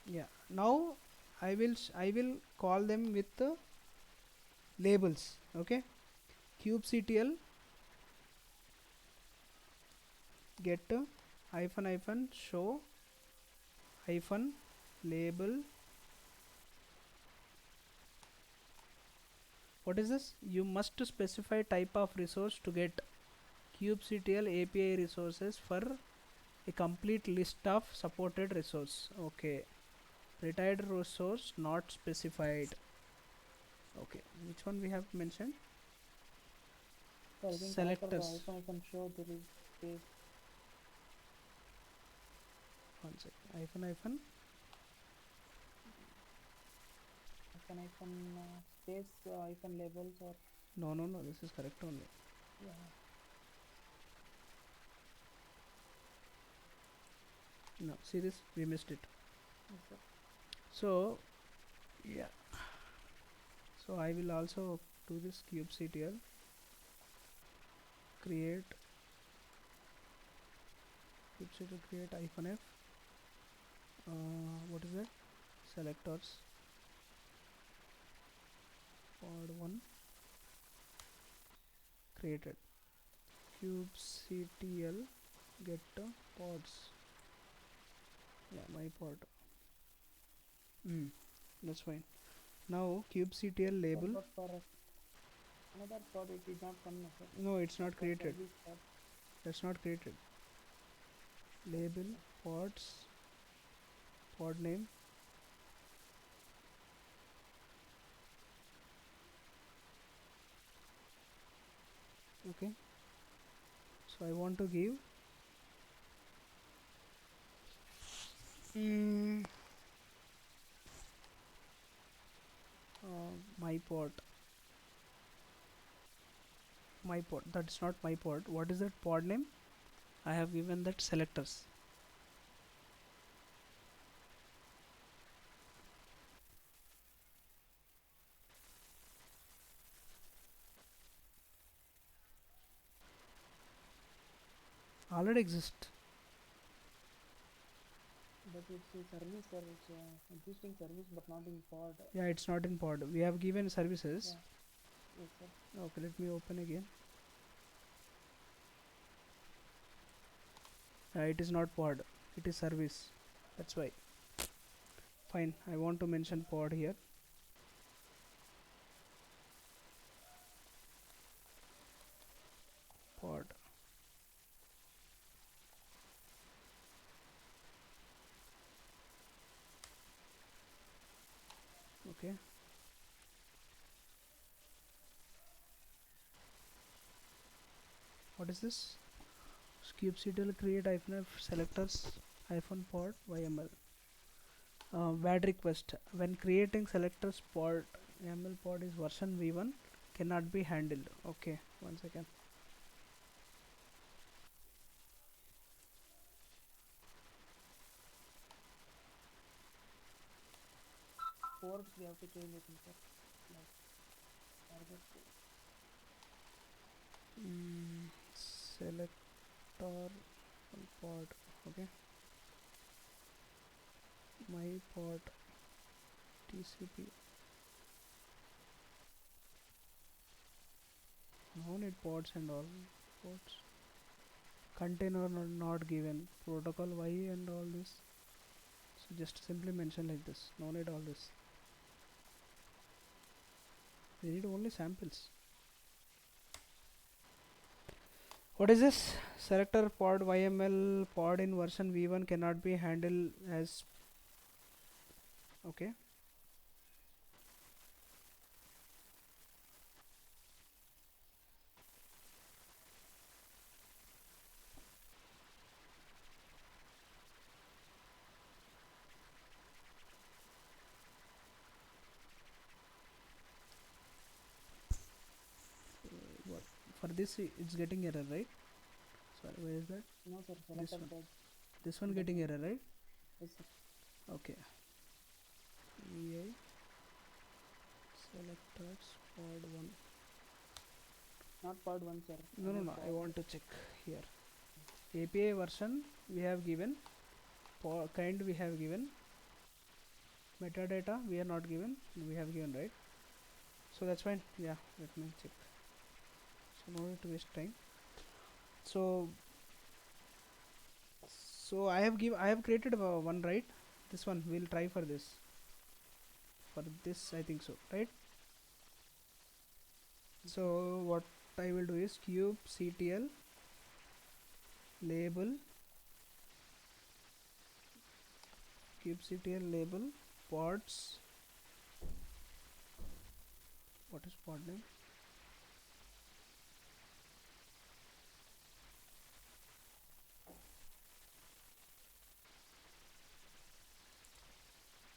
yeah, now I will call them with labels. Okay, kubectl get hyphen hyphen show hyphen label. What is this? You must specify type of resource to get kubectl API resources for a complete list of supported resource. Okay, retired resource not specified. Okay, which one we have mentioned? So I think after the Selectors. hyphen show there is space, One sec. Hyphen hyphen. space hyphen labels or No, no, no. This is correct only. yeah. No, see this? We missed it. Yes, sir. So yeah. So I will also do this kubectl create kubectl create hyphen f. What is that? Selectors pod one created kubectl get pods. Yeah, my pod. That's fine. Now kubectl Sir, label. but for another pod it did not come, no, sir. No, it's Like not created. service pod. That's not created. Label Okay, sir. pods pod name. Okay. So I want to give mm, my pod. My pod. That's not my pod. What is that pod name? I have given that selectors. Already exist. but it's a service, sir. It's existing service, but not in pod. Yeah, it's not in pod. We have given services. Yeah. Yes, sir. Okay, let me open again. It is not pod. It is service. That's why. Fine. I want to mention pod here. Pod. Okay. What is this? kubectl create hyphen selectors hyphen pod yml. Bad request. When creating selectors pod YAML pod is version v1 cannot be handled. Okay, one second. Ports we have to change it, sir. Like target. Selector pod. Okay. My pod TCP. No need pods and all. Pods. Container not given. Protocol Y and all this. So just simply mention like this. No need all this. We need only samples. What is this? Selector pod YML pod in version v1 cannot be handled as. Okay. What for this it's getting error, right? Sorry, where is that? No, sir. This Selector one. pod. This one getting error, right? Yes, sir. Okay. VI selectors pod 1. Not pod 1, sir. No. I want to check here. API version we have given. Kind we have given. Metadata we are not given. We have given, right? So that's fine. Yeah, let me check. So no need to waste time. So I have created one, right? This one we'll try for this. For this I think so, right? So what I will do is kubectl label pods. What is pod name?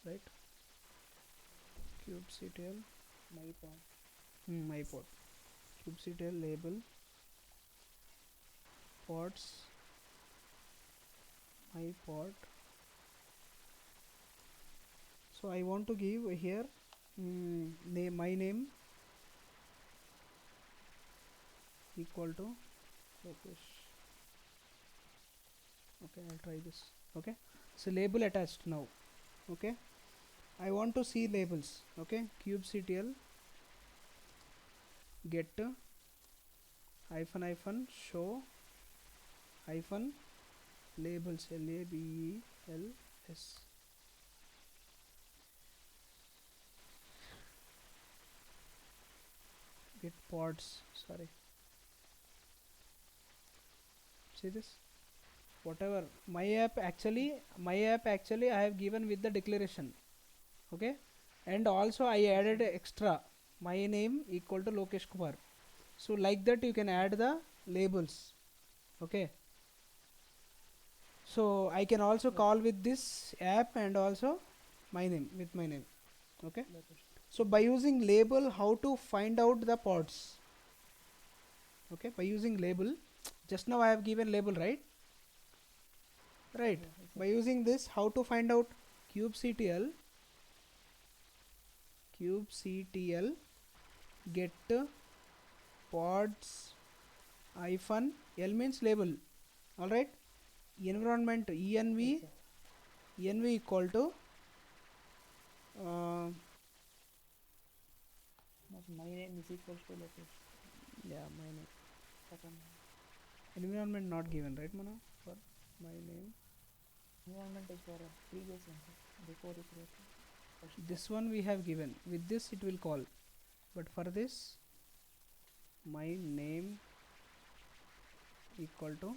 Right? kubectl My pod. my pod. kubectl label pods my pod. So I want to give here name, my name equal to Lokesh. Okay, I'll try this. Okay, so label attached now. Okay, I want to see labels. Okay, kubectl get hyphen show hyphen labels labels. Get pods. Sorry. See this? Whatever my app actually I have given with the declaration. Okay, and also I added extra my name equal to Lokesh Kumar. So like that you can add the labels. Okay, so I can also call with this app and also my name with my name. Okay, so by using label how to find out the pods. Okay, by using label, just now I have given label, right? Right. By using this how to find out kubectl get pods hyphen L means label. All right, environment env env equal to uh, My name is equals to location. yeah, my name. Second Environment not given, right, Mana? For my name. environment is for previous one, sir. Before the creation. First part. This one we have given. With this it will call. But for this, my name equal to,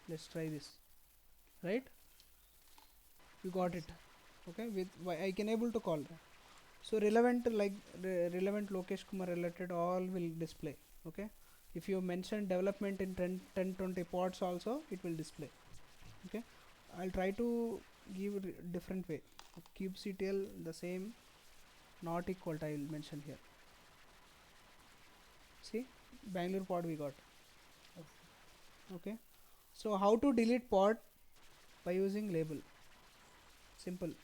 let's try this, right? You got Yes, it. sir. Okay, with I can able to call. So relevant, like relevant Lokesh Kumar related all will display. Okay, if you mention development in 10 20 pods also, it will display. Okay, I'll try to give different way. kubectl the same, not equal to I will mention here. See, Bangalore pod we got. Yes, sir. Okay, so how to delete pod? By using label. Simple.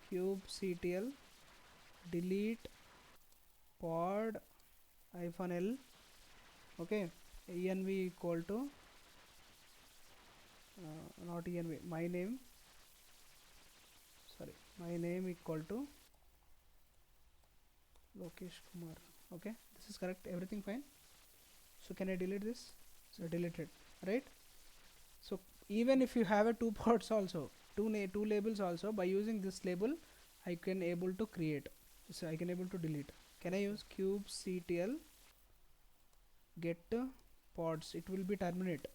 kubectl delete pod hyphen l. Okay, env equal to not env, my name, sorry, my name equal to Lokesh Kumar. Okay, this is correct, everything fine. So can I delete this? So deleted, right? So even if you have a two pods also, two labels also, by using this label I can able to create, so I can able to delete. Can I Yes, sir. use kubectl get pods? It will be terminate.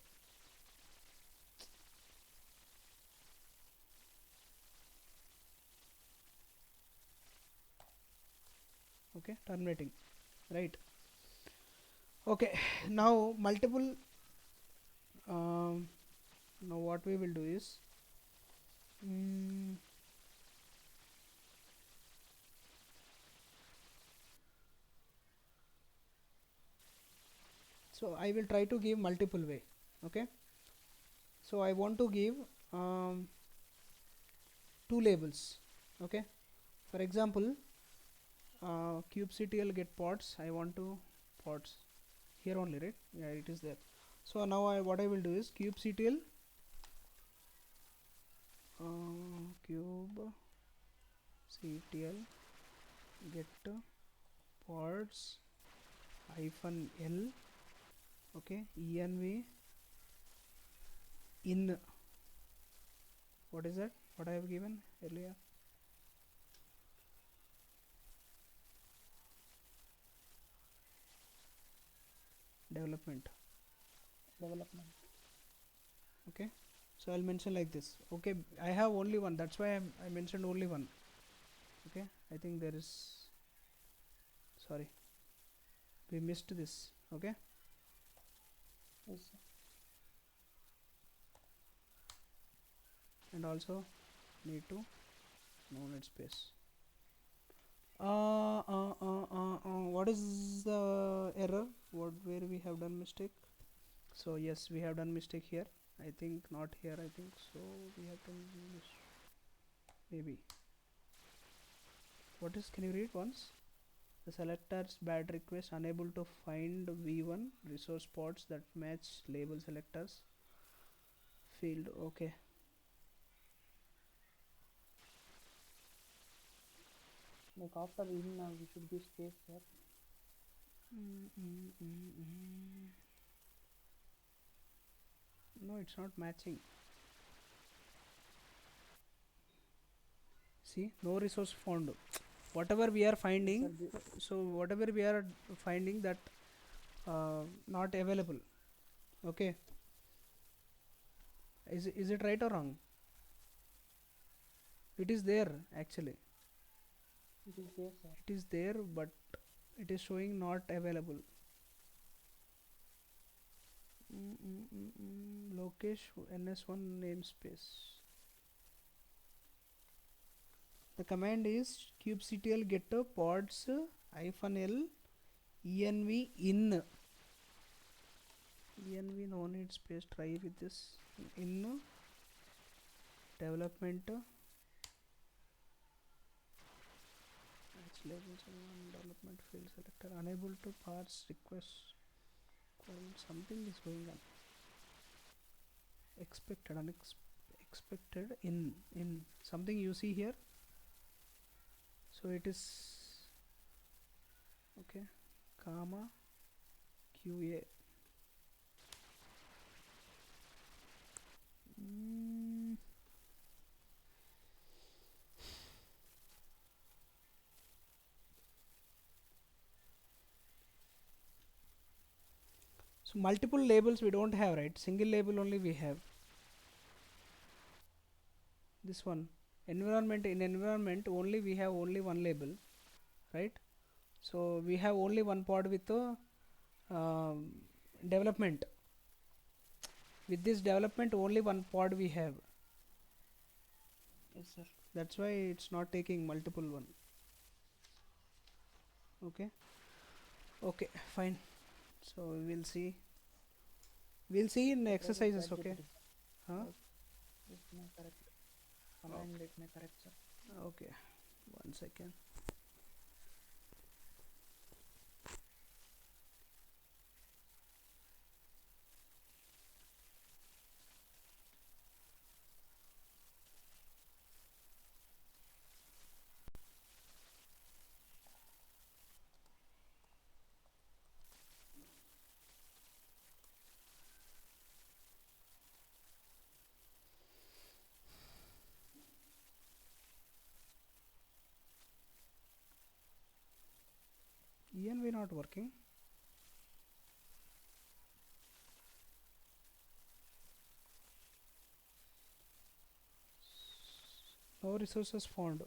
Okay, terminating, right? Okay, now multiple um, now what we will do is mm, so I will try to give multiple way. Okay, so I want to give um, two labels. Okay, for example, kubectl get pods, I want to pods here only, right? Yeah, it is there. So now what I will do is kubectl kubectl get pods hyphen l. Okay, env in, what is that, what I have given earlier? Development. Development. Okay, so I'll mention like this. Okay, I have only one, that's why I mentioned only one. Okay, I think there is, sorry, we missed this. Okay, Yes, sir. and also need to no net space. What is the error? What, where we have done mistake? So yes, we have done mistake here. I think not here. I think so. We have to maybe. What is? Can you read once? The selector's bad request unable to find v1 resource pods that match label selectors field. Okay. Like after in, we should give space, sir. Mm, mm, mm, mm. No, it's not matching. See, no resource found. Whatever we are Yes, finding, sir. so whatever we are finding that not available. Okay, is it right or wrong? It is there actually. It is there, sir. It is there, but it is showing not available. Lokesh ns1 namespace. The command is kubectl get pods hyphen l env in. Env no need space. Try with this in development. Match labels and development field selector unable to parse request. Something is going on. expected, expected in something you see here. So it is okay, comma qa. mm, so multiple labels we don't have, right? Single label only we have. This one, environment, in environment only we have only one label, right? So we have only one pod with the um, development. With this development only one pod we have. Yes, sir. That's why it's not taking multiple one. Okay. Okay, fine. So we'll see in I tried with exercises. Okay. ChatGPT, sir. Huh? It may correct. Command Okay. it may correct, sir. Okay, 1 second. env not working. No resources found.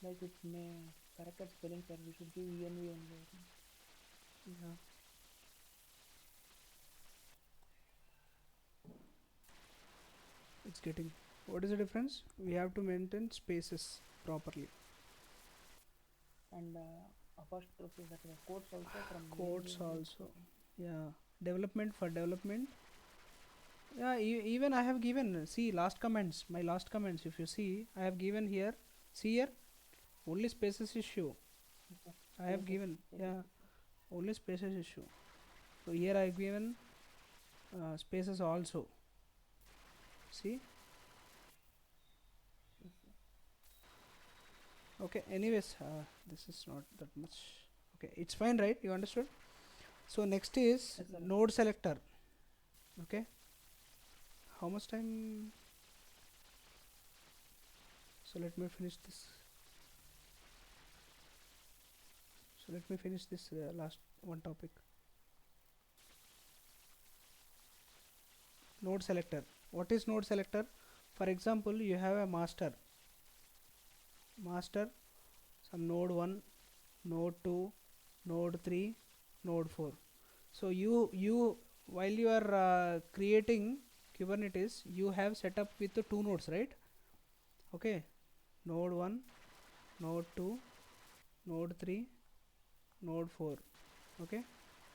Like it may correct at spelling, sir. We should give env only, I think. Yeah, it's getting. What is the difference? We have to maintain spaces properly. And apostrophe, that quotes also from env Codes only it's also. taken. Yeah, development for development. Yeah, even I have given. See last comments. My last comments. If you see, I have given here. See here, only spaces issue. Yes, sir. I have Spaces, given. spaces. Yeah, only spaces issue. So here I have given spaces also. See. Yes, sir. Okay. Anyways, this is not that much. Okay, it's fine, right? You understood? So next is Yes, sir. node selector. Okay. How much time? So let me finish this. So let me finish this last one topic. Node selector. What is node selector? For example, you have a master, some node 1, node 2, node 3, node 4. So you while you are creating Kubernetes, you have set up with the two nodes, right? Okay, node 1, node 2, node 3, node 4. Okay,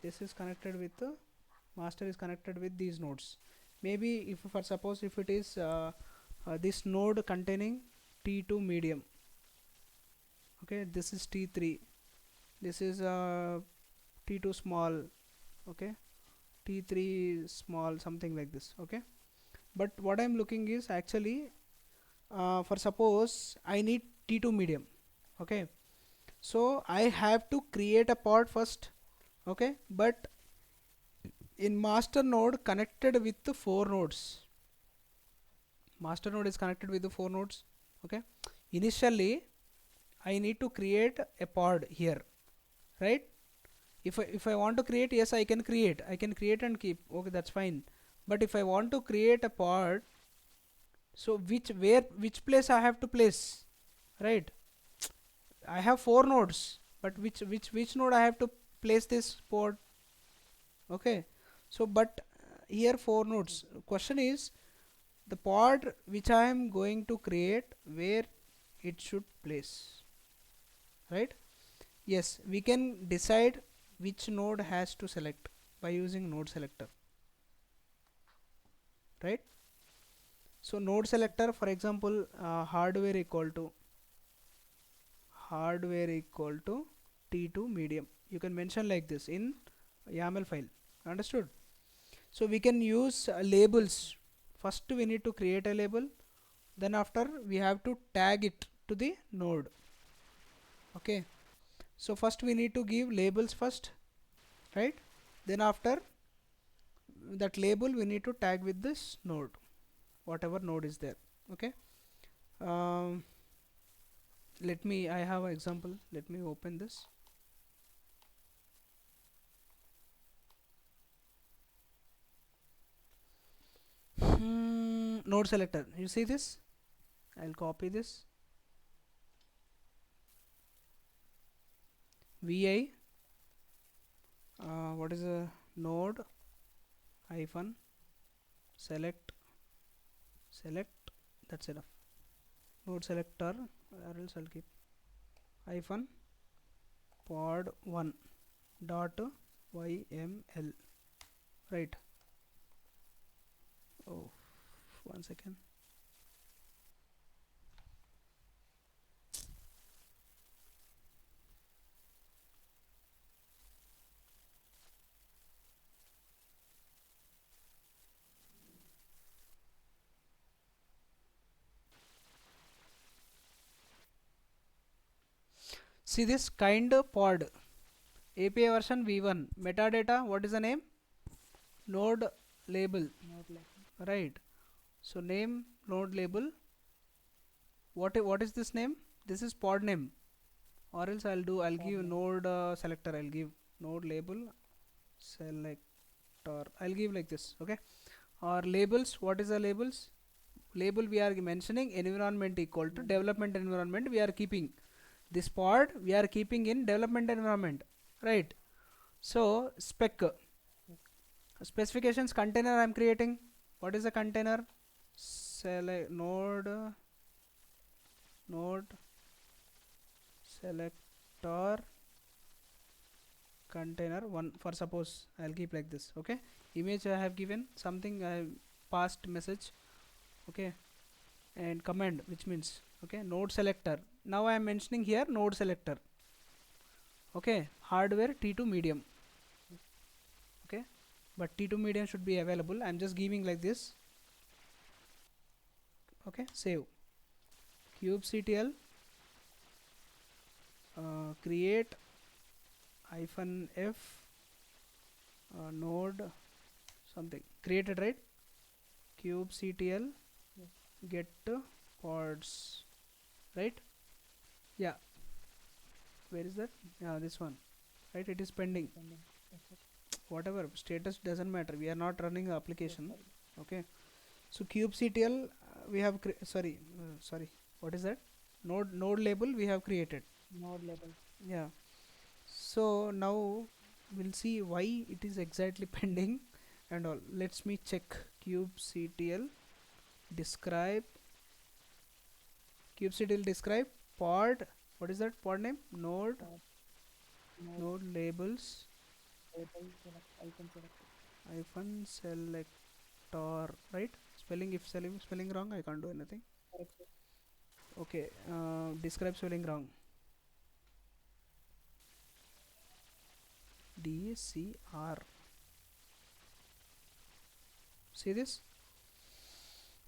this is connected with the master is connected with these nodes. Maybe if for suppose if it is this node containing T2 medium. Okay, this is T3, this is T2 small. Okay, T3 small, something like this. Okay, but what I'm looking is actually for suppose I need T2 medium. Okay, so I have to create a pod first. Okay, but in master node connected with the four nodes, master node is connected with the four nodes. Okay, initially I need to create a pod here, right? If I want to create, yes, I can create and keep. Okay, that's fine. But if I want to create a pod, so which place I have to place, right? I have four nodes, but which node I have to place this pod? Okay, so but here four Yes, nodes. sir. Question is the pod which I am going to create, where it should place, right? Yes, we can decide which node has to select by using node selector, right? So node selector, for example, hardware equal to T2 medium. You can mention like this in YAML file. Understood? So we can use labels. First we need to create a label, then after we have to tag it to the node. Okay, so first we need to give labels first, right? Then after that label we need to tag with this node, whatever node is there. Okay, um, let me, I have an example, let me open this. Node selector, you see this? I'll copy this. Vi what is a node hyphen select, that's enough. Node selector, or else I'll keep hyphen pod 1 dot yml, right? Oh, 1 second. See this kind pod API version v1 metadata, what is the name? Node label, Node label. right? So name node label, what is this name? This is pod name, or else I'll Pod give name. node selector, I'll give node label selector, I'll give like this. Okay, or labels, what is the labels? Label we are mentioning environment equal to development environment, we are keeping this pod, we are keeping in development environment, right? So spec, specifications container I am creating. What is the container? Select node selector container 1, for suppose I'll keep like this. Okay, image I have given something, I have passed message. Okay, and command, which means, okay, node selector, now I am mentioning here node selector. Okay, hardware T2 medium. Okay, but T2 medium should be available, I'm just giving like this. Okay, save. Kubectl create hyphen f node something created, right? Kubectl Yes. get pods, right? Yeah, where is that? Yeah, this one, right? It is pending. Pending. Yes, sir. Whatever status doesn't matter, we are not running the Yes, application. sir. Okay, so kubectl we have sorry, what is that? Node label we have created. Node label. Yeah, so now we'll see why it is exactly pending and all. Let's me check. Kubectl describe, kubectl describe pod, what is that pod name? Node, Pod. Node node labels label select. Icon select. hyphen selector, right? Spelling, if spelling wrong I can't do anything. Correct, sir. Okay, describe spelling wrong. DCR, see this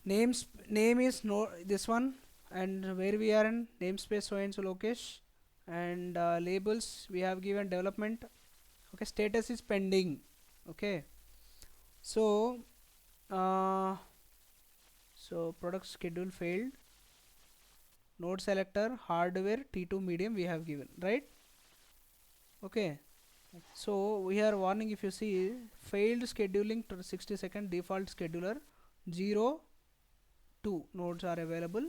name is no this one, and where we are in namespace so and so lokesh, and labels we have given development. Okay, status is pending. Okay, so uh, so product schedule failed, node selector hardware T2 medium we have given, right? Okay, Yes. so we are warning, if you see failed scheduling to 60-second default scheduler, 0 2 nodes are available.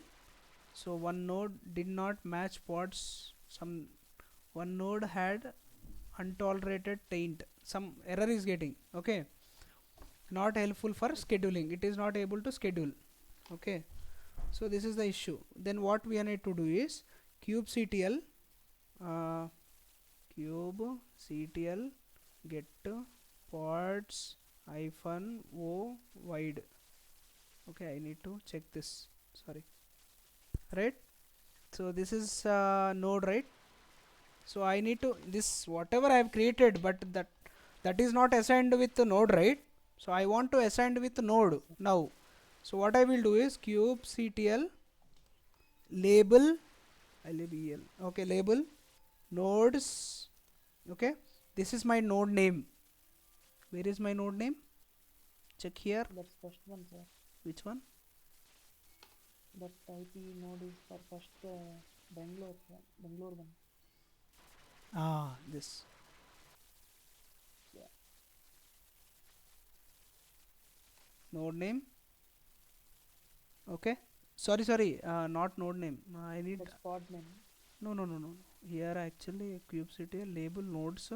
So one node did not match pods, some one node had untolerated taint, some error is getting. Okay, not helpful for scheduling, it is not able to schedule. Okay, so this is the issue. Then what we need to do is kubectl uh, kubectl get pods hyphen o wide. Okay, I need to check this, sorry, right? So this is node, right? So I need to this whatever I have created, but that That is not assigned with the node, right? So I want to assign with Yes, node sir. now. So what I will do is kubectl label label, okay, label nodes. Okay, this is my node name. Where is my node name? Check here. That's first one, sir. Which one? That IP node is for first Bangalore one. Ah, this Yeah, node name. Okay, sorry, not node name. I need, that's pod name. no. Here actually kubectl label nodes,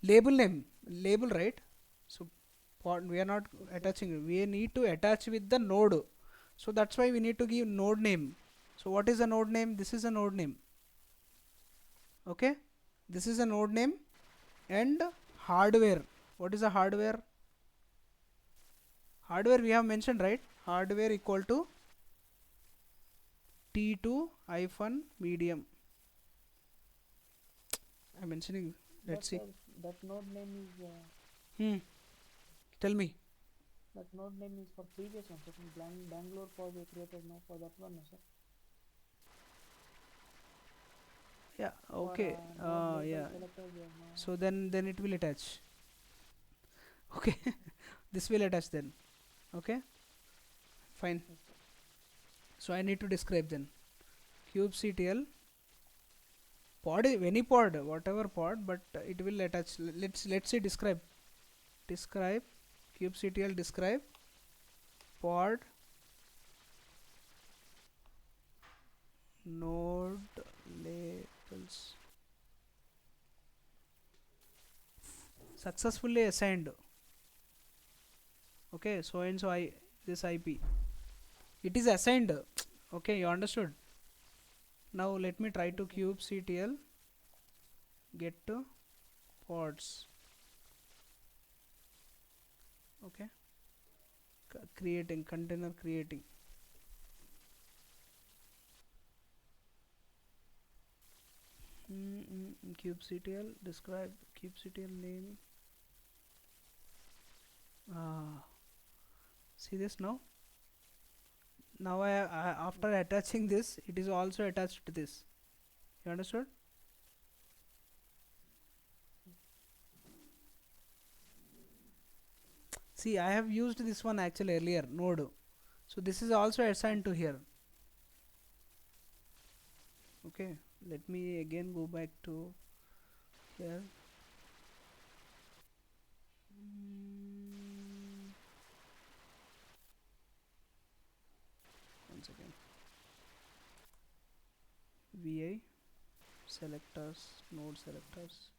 label name, label, right? So we are not Yes, sir. attaching it. We need to attach with the node. So that's why we need to give node name. So what is a node name? This is a node name. Okay, this is a node name. And hardware, what is a hardware? Hardware we have mentioned, right? Hardware equal to t2 hyphen medium. I'm mentioning. But Let's see. that node name is Hmm. Tell me. for previous one, sir. Bangalore pod we created now for that one, no, sir. Yeah. For Okay. node label Yeah. selectors we have now. So then it will attach. Okay. This will attach then. Okay. Fine. Yes, sir. So I need to describe then. Kubectl pod, any pod, whatever pod, but it will attach. Let's say describe kubectl describe pod node labels successfully assigned. Okay, so and so I this IP, it is assigned. Okay, you understood. Now let me try Yes, to sir. kubectl get to pods. Okay, creating container creating. Kubectl describe kubectl name. See this now. Now after attaching this, it is also attached to this. You understood? See, I have used this one actually earlier, node. So this is also assigned to here. Okay, let me again go back to here. Mm, Once again, vi selectors, node selectors.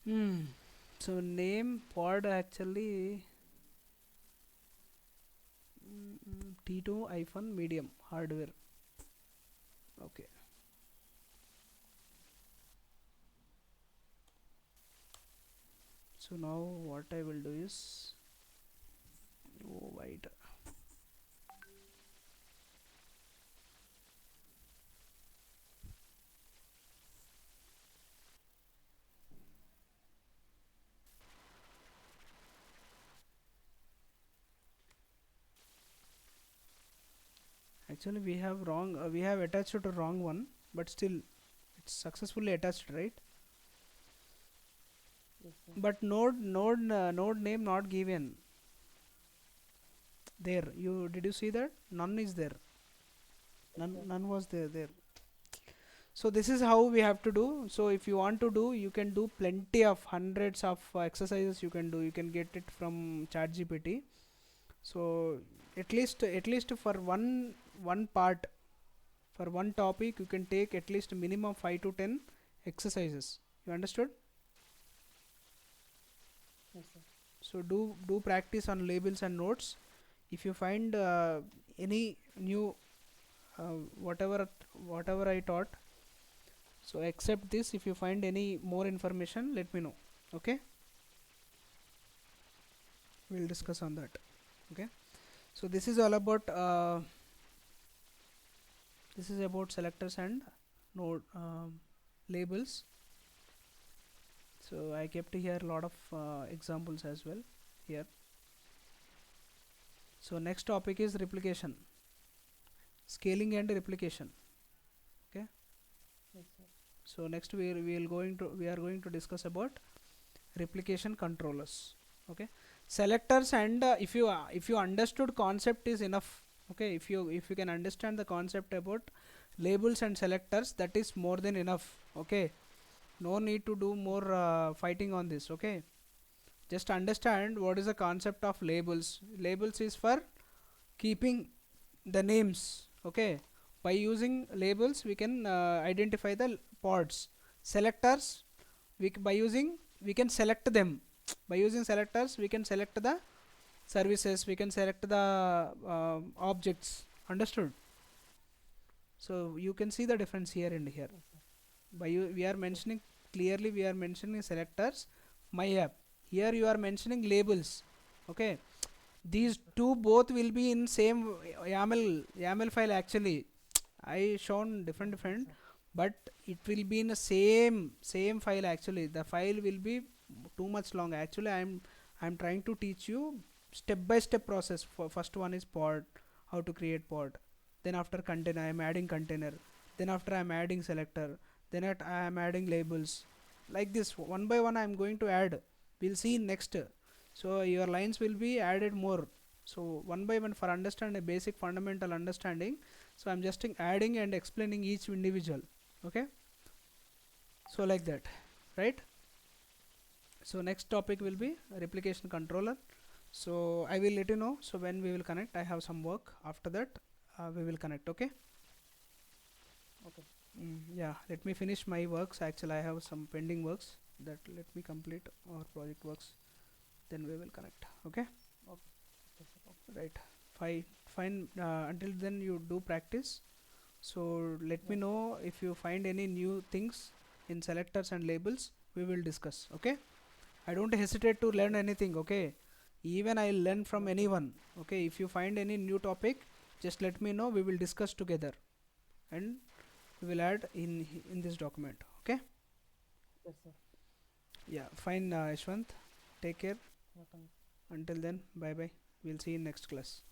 Hmm. So name pod actually T2 hyphen medium hardware. Okay. So now what I will do is wide. Actually, we have wrong. We have attached to wrong one, but still, it's successfully attached, right? Yes, sir. But node name not given there. You did you see that? None is there. Yes, sir. None was there. So this is how we have to do. So if you want to do, you can do plenty of hundreds of exercises. You can do. You can get it from ChatGPT. So at least for one part, for one topic, you can take at least minimum 5 to 10 exercises. You understood? Yes, sir. So do practice on labels and notes. If you find any new whatever I taught, so accept this. If you find any more information, let me know. Okay, we'll Yes, discuss sir. on that. Okay, so this is about selectors and node labels. So I kept here a lot of examples as well here. So next topic is replication, scaling and replication. Okay. Yes, sir. So next we are going to discuss about replication controllers. Okay. Selectors, and if you understood concept is enough. Okay. If you can understand the concept about labels and selectors, that is more than enough. Okay. No need to do more fighting on this. Okay. Just understand what is the concept of labels. Labels is for keeping the names. Okay. By using labels we can identify the pods. Selectors, by using we can select them. By using selectors we can select the services, we can select the objects. Understood? So you can see the difference here and here. Yes, sir. By we are Yes. mentioning clearly, we are mentioning selectors, my app. Here you are mentioning labels. Okay. Yes, These sir. two both will be in same YAML file actually. I shown Yes, different, sir. but it will be in the same file actually. The file will be too much long. Actually, I'm trying to teach you step by step process. For first one is pod, how to create pod. Then after container, I am adding container. Then after I am adding selector. Then I am adding labels. Like this, one by one I am going to add. We'll see in next. So your lines will be added more. So one by one for understand a basic fundamental understanding. So I'm just adding and explaining each individual. Okay. So like that, right? So next topic will be replication controller. So I will let you know. So when we will connect, I have some work. After that, we will connect. Okay. Okay. Yeah. Let me finish my works. Actually, I have some pending works that let me complete our project works. Then we will connect. Okay. Okay. Okay, sir. Okay. Right. Fine. Fine. Until then, you do practice. So let me Yes, sir. know if you find any new things in selectors and labels. We will discuss. Okay. I don't hesitate to learn Okay. anything. Okay. Even I'll learn from Yes, sir. anyone. Okay. If you find any new topic, just let me know. We will discuss together, and we will add in this document. Okay. Yes, sir. Yeah. Fine. Ashwant. Take care. Yeah, thank Until then, bye bye. We'll see you in next class.